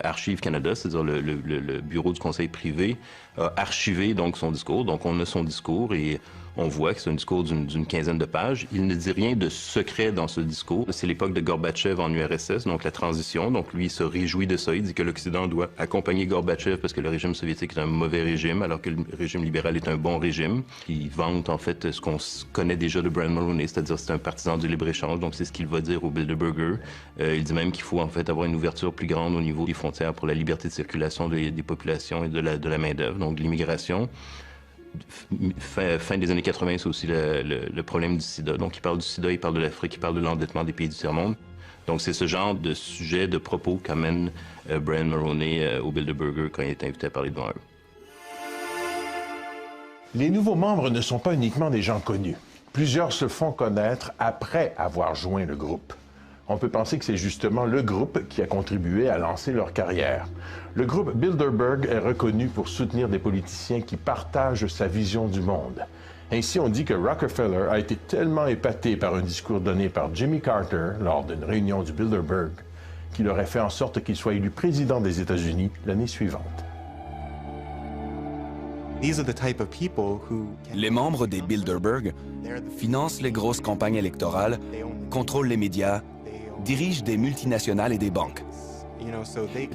Archives Canada, c'est-à-dire le bureau du conseil privé, a archivé donc son discours. Donc on a son discours et on voit que c'est un discours d'une quinzaine de pages. Il ne dit rien de secret dans ce discours. C'est l'époque de Gorbatchev en URSS, donc la transition. Donc lui, il se réjouit de ça. Il dit que l'Occident doit accompagner Gorbatchev parce que le régime soviétique est un mauvais régime, alors que le régime libéral est un bon régime. Il vante en fait ce qu'on connaît déjà de Brian Mulroney, c'est-à-dire c'est un partisan du libre-échange. Donc c'est ce qu'il va dire au Bilderberger. Il dit même qu'il faut en fait avoir une ouverture plus grande au niveau des frontières pour la liberté de circulation des populations et de la main-d'œuvre, donc de l'immigration. Fin des années 80, c'est aussi le problème du sida. Donc, il parle du sida, il parle de l'Afrique, il parle de l'endettement des pays du tiers-monde. Donc, c'est ce genre de sujet, de propos qu'amène Brian Mulroney au Bilderberger quand il est invité à parler devant eux. Les nouveaux membres ne sont pas uniquement des gens connus. Plusieurs se font connaître après avoir joint le groupe. On peut penser que c'est justement le groupe qui a contribué à lancer leur carrière. Le groupe Bilderberg est reconnu pour soutenir des politiciens qui partagent sa vision du monde. Ainsi, on dit que Rockefeller a été tellement épaté par un discours donné par Jimmy Carter lors d'une réunion du Bilderberg qu'il aurait fait en sorte qu'il soit élu président des États-Unis l'année suivante. Les membres des Bilderberg financent les grosses campagnes électorales, contrôlent les médias, dirigent des multinationales et des banques.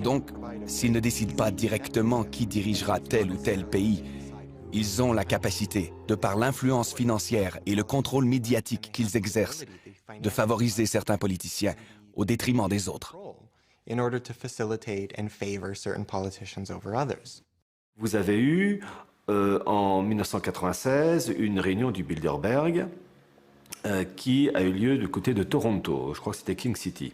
Donc, s'ils ne décident pas directement qui dirigera tel ou tel pays, ils ont la capacité, de par l'influence financière et le contrôle médiatique qu'ils exercent, de favoriser certains politiciens au détriment des autres. Vous avez eu, en 1996, une réunion du Bilderberg qui a eu lieu du côté de Toronto, je crois que c'était King City.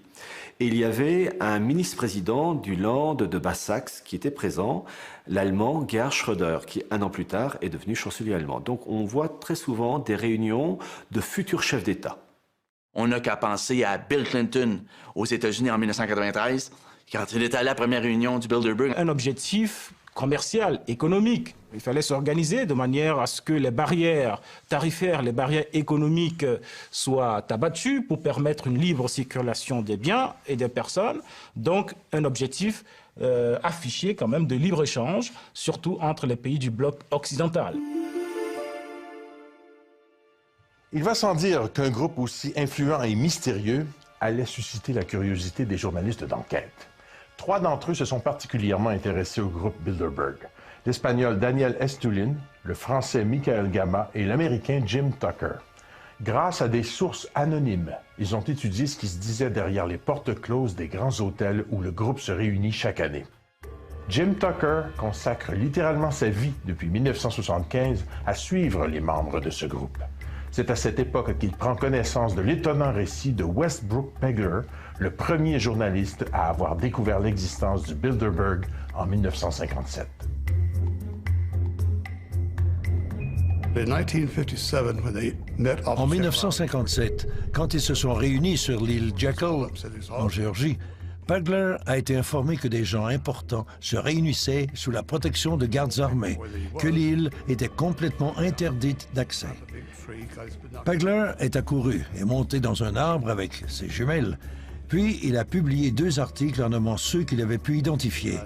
Et il y avait un ministre-président du Land de Basse-Saxe qui était présent, l'Allemand Gerhard Schröder, qui, un an plus tard, est devenu chancelier allemand. Donc on voit très souvent des réunions de futurs chefs d'État. On n'a qu'à penser à Bill Clinton aux États-Unis en 1993, quand il est allé à la première réunion du Bilderberg. Un objectif commercial, économique. Il fallait s'organiser de manière à ce que les barrières tarifaires, les barrières économiques soient abattues pour permettre une libre circulation des biens et des personnes. Donc, un objectif affiché quand même de libre-échange, surtout entre les pays du bloc occidental. Il va sans dire qu'un groupe aussi influent et mystérieux allait susciter la curiosité des journalistes d'enquête. 3 d'entre eux se sont particulièrement intéressés au groupe Bilderberg. L'Espagnol Daniel Estulin, le Français Michael Gama et l'Américain Jim Tucker. Grâce à des sources anonymes, ils ont étudié ce qui se disait derrière les portes closes des grands hôtels où le groupe se réunit chaque année. Jim Tucker consacre littéralement sa vie depuis 1975 à suivre les membres de ce groupe. C'est à cette époque qu'il prend connaissance de l'étonnant récit de Westbrook Pegler, le premier journaliste à avoir découvert l'existence du Bilderberg en 1957. En 1957, quand ils se sont réunis sur l'île Jekyll, en Géorgie, Pegler a été informé que des gens importants se réunissaient sous la protection de gardes armés, que l'île était complètement interdite d'accès. Pegler est accouru et monté dans un arbre avec ses jumelles, puis il a publié 2 articles en nommant ceux qu'il avait pu identifier.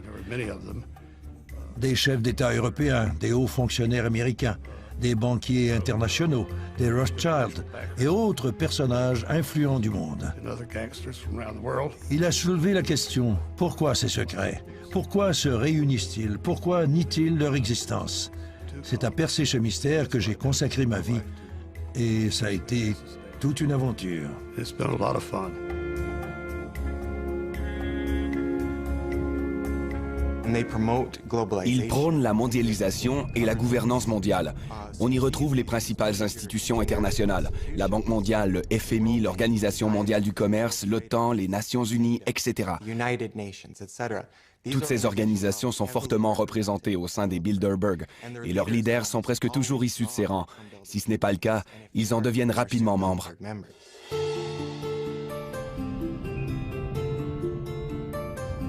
Des chefs d'État européens, des hauts fonctionnaires américains, des banquiers internationaux, des Rothschild et autres personnages influents du monde. Il a soulevé la question, pourquoi ces secrets? Pourquoi se réunissent-ils? Pourquoi nient-ils leur existence? C'est à percer ce mystère que j'ai consacré ma vie et ça a été toute une aventure. Ils prônent la mondialisation et la gouvernance mondiale. On y retrouve les principales institutions internationales, la Banque mondiale, le FMI, l'Organisation mondiale du commerce, l'OTAN, les Nations unies, etc. Toutes ces organisations sont fortement représentées au sein des Bilderberg et leurs leaders sont presque toujours issus de ces rangs. Si ce n'est pas le cas, ils en deviennent rapidement membres.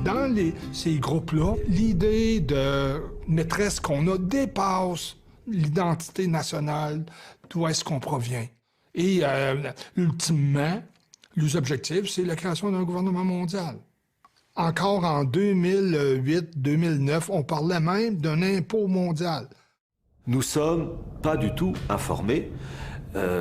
Dans ces groupes-là, l'idée de maîtresse qu'on a dépasse l'identité nationale, d'où est-ce qu'on provient. Et ultimement, les objectifs, c'est la création d'un gouvernement mondial. Encore en 2008-2009, on parlait même d'un impôt mondial. Nous sommes pas du tout informés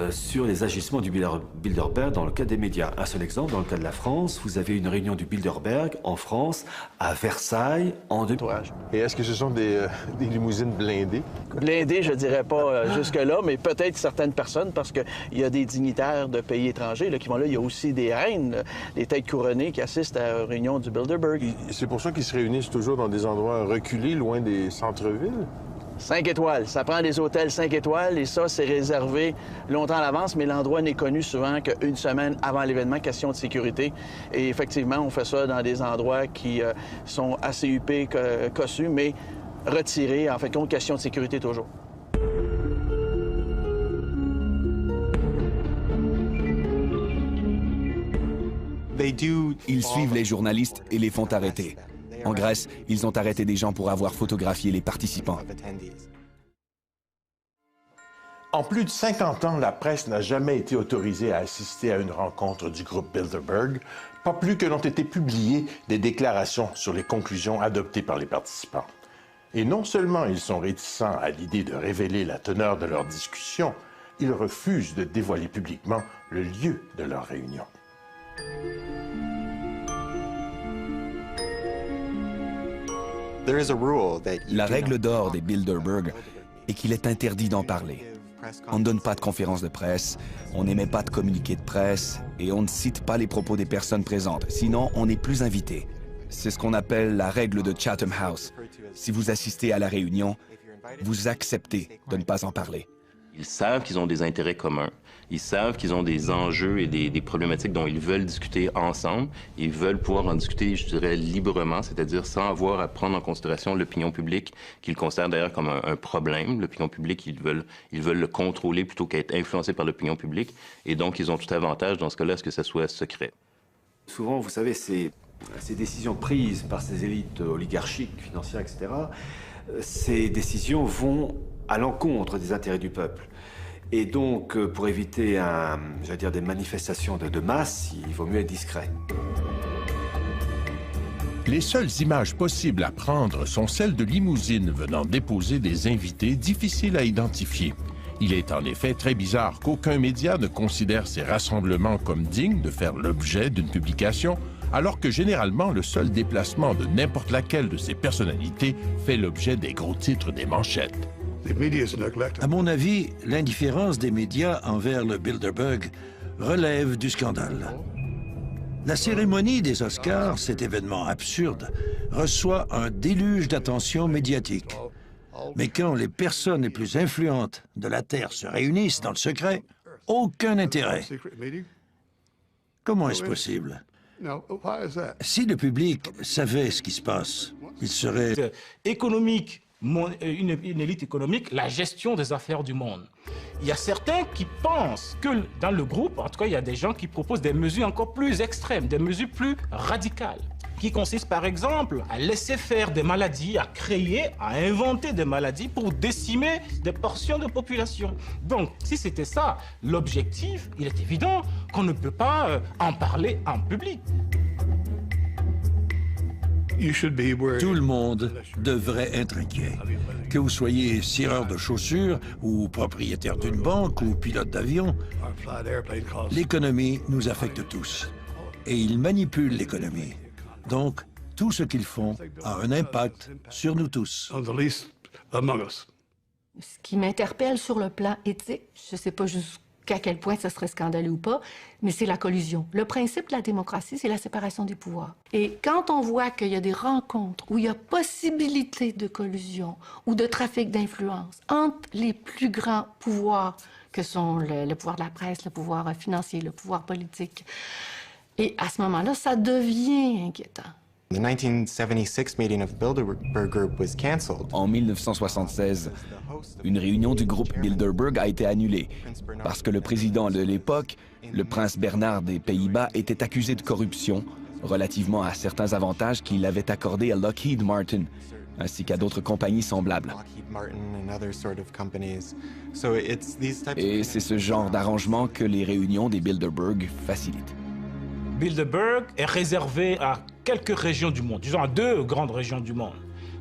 sur les agissements du Bilderberg dans le cadre des médias. Un seul exemple, dans le cas de la France, vous avez une réunion du Bilderberg en France, à Versailles, en 2000. Et est-ce que ce sont des limousines blindées? Blindées, je dirais pas jusque-là, mais peut-être certaines personnes, parce qu'il y a des dignitaires de pays étrangers là, qui vont là. Il y a aussi des reines, des têtes couronnées qui assistent à la réunion du Bilderberg. C'est pour ça qu'ils se réunissent toujours dans des endroits reculés, loin des centres-villes? 5 étoiles. Ça prend des hôtels 5 étoiles et ça, c'est réservé longtemps à l'avance, mais l'endroit n'est connu souvent qu'une semaine avant l'événement, question de sécurité. Et effectivement, on fait ça dans des endroits qui sont assez huppés, cossus, mais retirés, en fait, compte question de sécurité toujours. Ils suivent les journalistes et les font arrêter. En Grèce, ils ont arrêté des gens pour avoir photographié les participants. En plus de 50 ans, la presse n'a jamais été autorisée à assister à une rencontre du groupe Bilderberg, pas plus que n'ont été publiées des déclarations sur les conclusions adoptées par les participants. Et non seulement ils sont réticents à l'idée de révéler la teneur de leur discussion, ils refusent de dévoiler publiquement le lieu de leur réunion. La règle d'or des Bilderberg est qu'il est interdit d'en parler. On ne donne pas de conférences de presse, on n'émet pas de communiqués de presse et on ne cite pas les propos des personnes présentes, sinon on n'est plus invité. C'est ce qu'on appelle la règle de Chatham House. Si vous assistez à la réunion, vous acceptez de ne pas en parler. Ils savent qu'ils ont des intérêts communs. Ils savent qu'ils ont des enjeux et des problématiques dont ils veulent discuter ensemble. Ils veulent pouvoir en discuter, je dirais, librement, c'est-à-dire sans avoir à prendre en considération l'opinion publique, qu'ils considèrent d'ailleurs comme un problème. L'opinion publique, ils veulent le contrôler plutôt qu'être influencés par l'opinion publique. Et donc, ils ont tout avantage, dans ce cas-là, à ce que ça soit secret. Souvent, vous savez, ces décisions prises par ces élites oligarchiques, financières, etc., ces décisions vont à l'encontre des intérêts du peuple. Et donc, pour éviter des manifestations de masse, il vaut mieux être discret. Les seules images possibles à prendre sont celles de limousines venant déposer des invités difficiles à identifier. Il est en effet très bizarre qu'aucun média ne considère ces rassemblements comme dignes de faire l'objet d'une publication, alors que généralement le seul déplacement de n'importe laquelle de ces personnalités fait l'objet des gros titres des manchettes. À mon avis, l'indifférence des médias envers le Bilderberg relève du scandale. La cérémonie des Oscars, cet événement absurde, reçoit un déluge d'attention médiatique. Mais quand les personnes les plus influentes de la Terre se réunissent dans le secret, aucun intérêt. Comment est-ce possible? Si le public savait ce qui se passe, il serait... Économique. Une élite économique, la gestion des affaires du monde. Il y a certains qui pensent que dans le groupe, en tout cas, il y a des gens qui proposent des mesures encore plus extrêmes, des mesures plus radicales, qui consistent par exemple à laisser faire des maladies, à créer, à inventer des maladies pour décimer des portions de population. Donc, si c'était ça, l'objectif, il est évident qu'on ne peut pas en parler en public. Tout le monde devrait être inquiet. Que vous soyez cireur de chaussures ou propriétaire d'une banque ou pilote d'avion, l'économie nous affecte tous. Et ils manipulent l'économie. Donc, tout ce qu'ils font a un impact sur nous tous. Ce qui m'interpelle sur le plan éthique, je ne sais pas jusqu'à quel point ça serait scandaleux ou pas, mais c'est la collusion. Le principe de la démocratie, c'est la séparation des pouvoirs. Et quand on voit qu'il y a des rencontres où il y a possibilité de collusion ou de trafic d'influence entre les plus grands pouvoirs que sont le pouvoir de la presse, le pouvoir financier, le pouvoir politique, et à ce moment-là, ça devient inquiétant. The 1976 meeting of Bilderberg Group was canceled. En 1976, une réunion du groupe Bilderberg a été annulée parce que le président de l'époque, le prince Bernard des Pays-Bas, était accusé de corruption relativement à certains avantages qu'il avait accordés à Lockheed Martin, ainsi qu'à d'autres compagnies semblables. Et c'est ce genre d'arrangement que les réunions des Bilderberg facilitent. Bilderberg est réservé à quelques régions du monde, disons à 2 grandes régions du monde,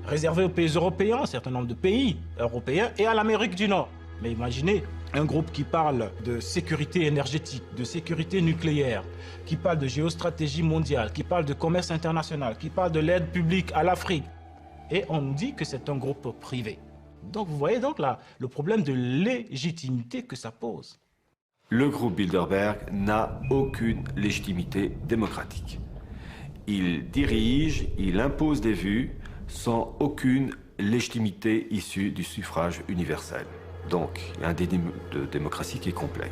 réservé aux pays européens, un certain nombre de pays européens, et à l'Amérique du Nord. Mais imaginez un groupe qui parle de sécurité énergétique, de sécurité nucléaire, qui parle de géostratégie mondiale, qui parle de commerce international, qui parle de l'aide publique à l'Afrique. Et on nous dit que c'est un groupe privé. Donc vous voyez donc là le problème de légitimité que ça pose. Le groupe Bilderberg n'a aucune légitimité démocratique. Il dirige, il impose des vues sans aucune légitimité issue du suffrage universel. Donc, il y a un déni de démocratie qui est complet.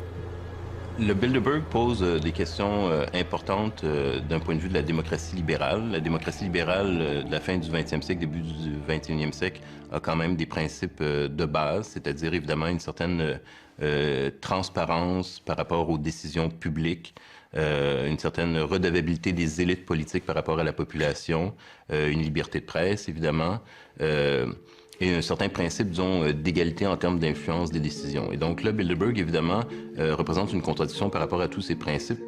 Le Bilderberg pose des questions importantes d'un point de vue de la démocratie libérale. La démocratie libérale de la fin du 20e siècle, début du 21e siècle, a quand même des principes de base, c'est-à-dire évidemment une certaine transparence par rapport aux décisions publiques, une certaine redevabilité des élites politiques par rapport à la population, une liberté de presse, évidemment, et un certain principe, disons, d'égalité en termes d'influence des décisions. Et donc là, Bilderberg, évidemment, représente une contradiction par rapport à tous ces principes.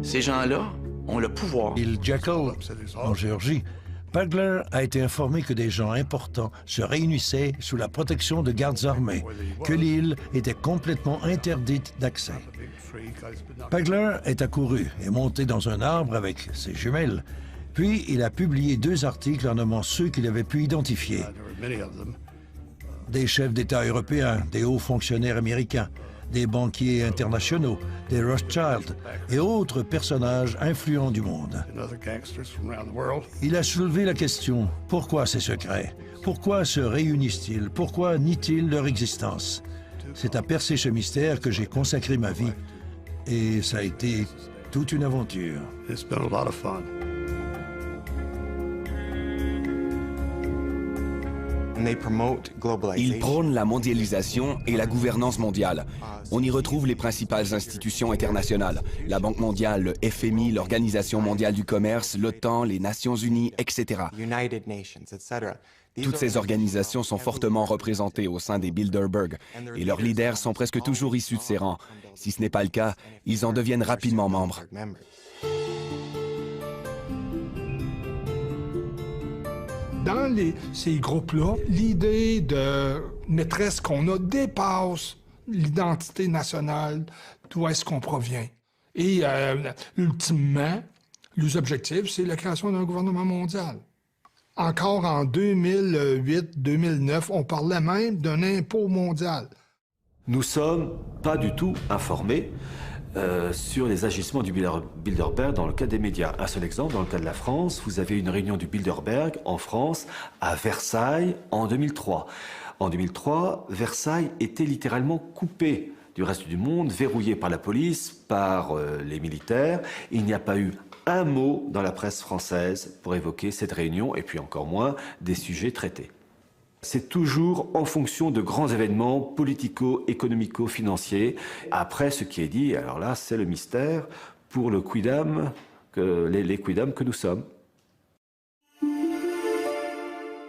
Ces gens-là ont le pouvoir. L'île Jekyll, en Géorgie, Pagler a été informé que des gens importants se réunissaient sous la protection de gardes armés, que l'île était complètement interdite d'accès. Pagler est accouru et monté dans un arbre avec ses jumelles, puis il a publié 2 articles en nommant ceux qu'il avait pu identifier. Des chefs d'État européens, des hauts fonctionnaires américains, des banquiers internationaux, des Rothschild et autres personnages influents du monde. Il a soulevé la question, pourquoi ces secrets? Pourquoi se réunissent-ils? Pourquoi nient-ils leur existence? C'est à percer ce mystère que j'ai consacré ma vie et ça a été toute une aventure. Ils prônent la mondialisation et la gouvernance mondiale. On y retrouve les principales institutions internationales, la Banque mondiale, le FMI, l'Organisation mondiale du commerce, l'OTAN, les Nations unies, etc. Toutes ces organisations sont fortement représentées au sein des Bilderberg et leurs leaders sont presque toujours issus de ces rangs. Si ce n'est pas le cas, ils en deviennent rapidement membres. Dans ces groupes-là, l'idée de maîtresse qu'on a dépasse l'identité nationale, d'où est-ce qu'on provient. Et ultimement, les objectifs, c'est la création d'un gouvernement mondial. Encore en 2008-2009, on parlait même d'un impôt mondial. Nous sommes pas du tout informés sur les agissements du Bilderberg dans le cadre des médias. Un seul exemple, dans le cas de la France, vous avez une réunion du Bilderberg en France, à Versailles, en 2003. En 2003, Versailles était littéralement coupé du reste du monde, verrouillé par la police, par les militaires. Il n'y a pas eu un mot dans la presse française pour évoquer cette réunion, et puis encore moins des sujets traités. C'est toujours en fonction de grands événements politico-économico-financiers. Après, ce qui est dit, alors là, c'est le mystère pour le quidam, les quidam que nous sommes.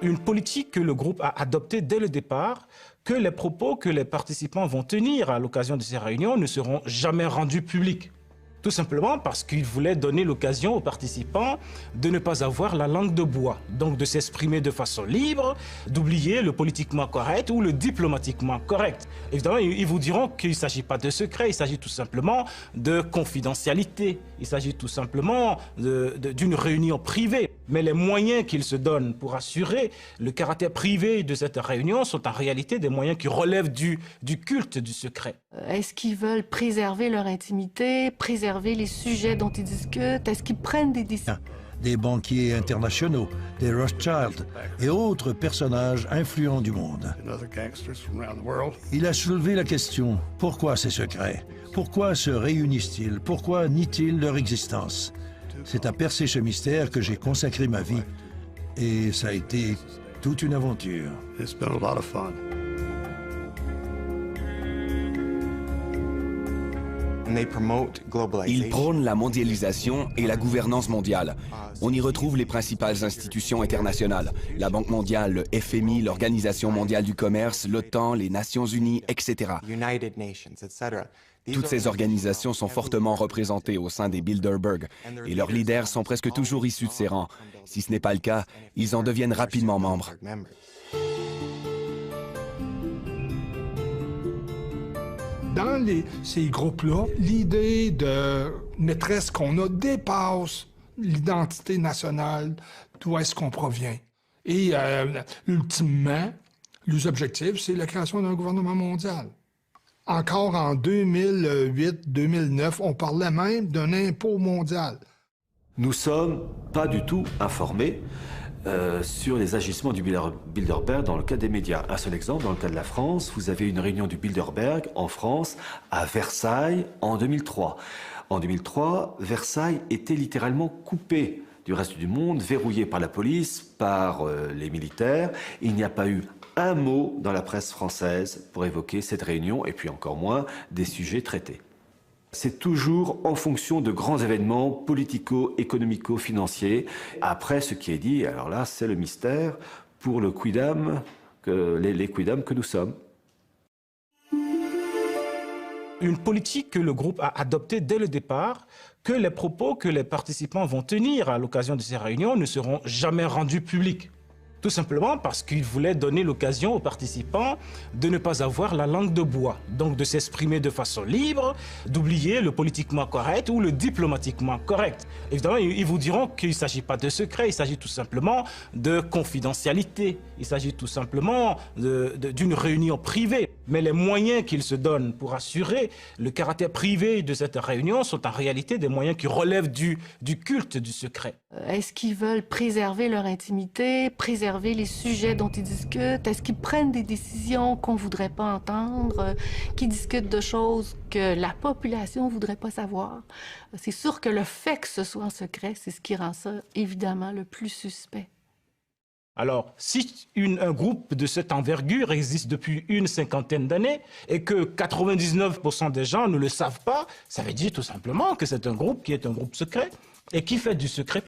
Une politique que le groupe a adoptée dès le départ, que les propos que les participants vont tenir à l'occasion de ces réunions ne seront jamais rendus publics. Tout simplement parce qu'il voulait donner l'occasion aux participants de ne pas avoir la langue de bois, donc de s'exprimer de façon libre, d'oublier le politiquement correct ou le diplomatiquement correct. Évidemment, ils vous diront qu'il ne s'agit pas de secret, il s'agit tout simplement de confidentialité, il s'agit tout simplement d'une réunion privée. Mais les moyens qu'ils se donnent pour assurer le caractère privé de cette réunion sont en réalité des moyens qui relèvent du culte du secret. Est-ce qu'ils veulent préserver leur intimité, préserver les sujets dont ils discutent? Est-ce qu'ils prennent des décisions? Des banquiers internationaux, des Rothschild et autres personnages influents du monde. Il a soulevé la question, pourquoi ces secrets? Pourquoi se réunissent-ils? Pourquoi nient-ils leur existence? C'est à percer ce mystère que j'ai consacré ma vie et ça a été toute une aventure. Ils prônent la mondialisation et la gouvernance mondiale. On y retrouve les principales institutions internationales, la Banque mondiale, le FMI, l'Organisation mondiale du commerce, l'OTAN, les Nations unies, etc. Toutes ces organisations sont fortement représentées au sein des Bilderberg et leurs leaders sont presque toujours issus de ces rangs. Si ce n'est pas le cas, ils en deviennent rapidement membres. Dans ces groupes-là, l'idée de maîtresse qu'on a dépasse l'identité nationale, d'où est-ce qu'on provient. Et ultimement, les objectifs, c'est la création d'un gouvernement mondial. Encore en 2008-2009, on parlait même d'un impôt mondial. Nous sommes pas du tout informés sur les agissements du Bilderberg dans le cadre des médias. Un seul exemple, dans le cas de la France, vous avez une réunion du Bilderberg en France, à Versailles, en 2003. En 2003, Versailles était littéralement coupé du reste du monde, verrouillé par la police, par les militaires. Il n'y a pas eu un mot dans la presse française pour évoquer cette réunion, et puis encore moins des sujets traités. C'est toujours en fonction de grands événements politico-économico-financiers. Après, ce qui est dit, alors là, c'est le mystère pour le quidam, les quidam que nous sommes. Une politique que le groupe a adoptée dès le départ, que les propos que les participants vont tenir à l'occasion de ces réunions ne seront jamais rendus publics. Tout simplement parce qu'il voulait donner l'occasion aux participants de ne pas avoir la langue de bois, donc de s'exprimer de façon libre, d'oublier le politiquement correct ou le diplomatiquement correct. Évidemment, ils vous diront qu'il ne s'agit pas de secret, il s'agit tout simplement de confidentialité, il s'agit tout simplement d'une réunion privée. Mais les moyens qu'ils se donnent pour assurer le caractère privé de cette réunion sont en réalité des moyens qui relèvent du culte du secret. Est-ce qu'ils veulent préserver leur intimité, préserver les sujets dont ils discutent? Est-ce qu'ils prennent des décisions qu'on ne voudrait pas entendre, qui discutent de choses que la population ne voudrait pas savoir? C'est sûr que le fait que ce soit en secret, c'est ce qui rend ça évidemment le plus suspect. Alors, si un groupe de cette envergure existe depuis une cinquantaine d'années et que 99% des gens ne le savent pas, ça veut dire tout simplement que c'est un groupe qui est un groupe secret et qui fait du secret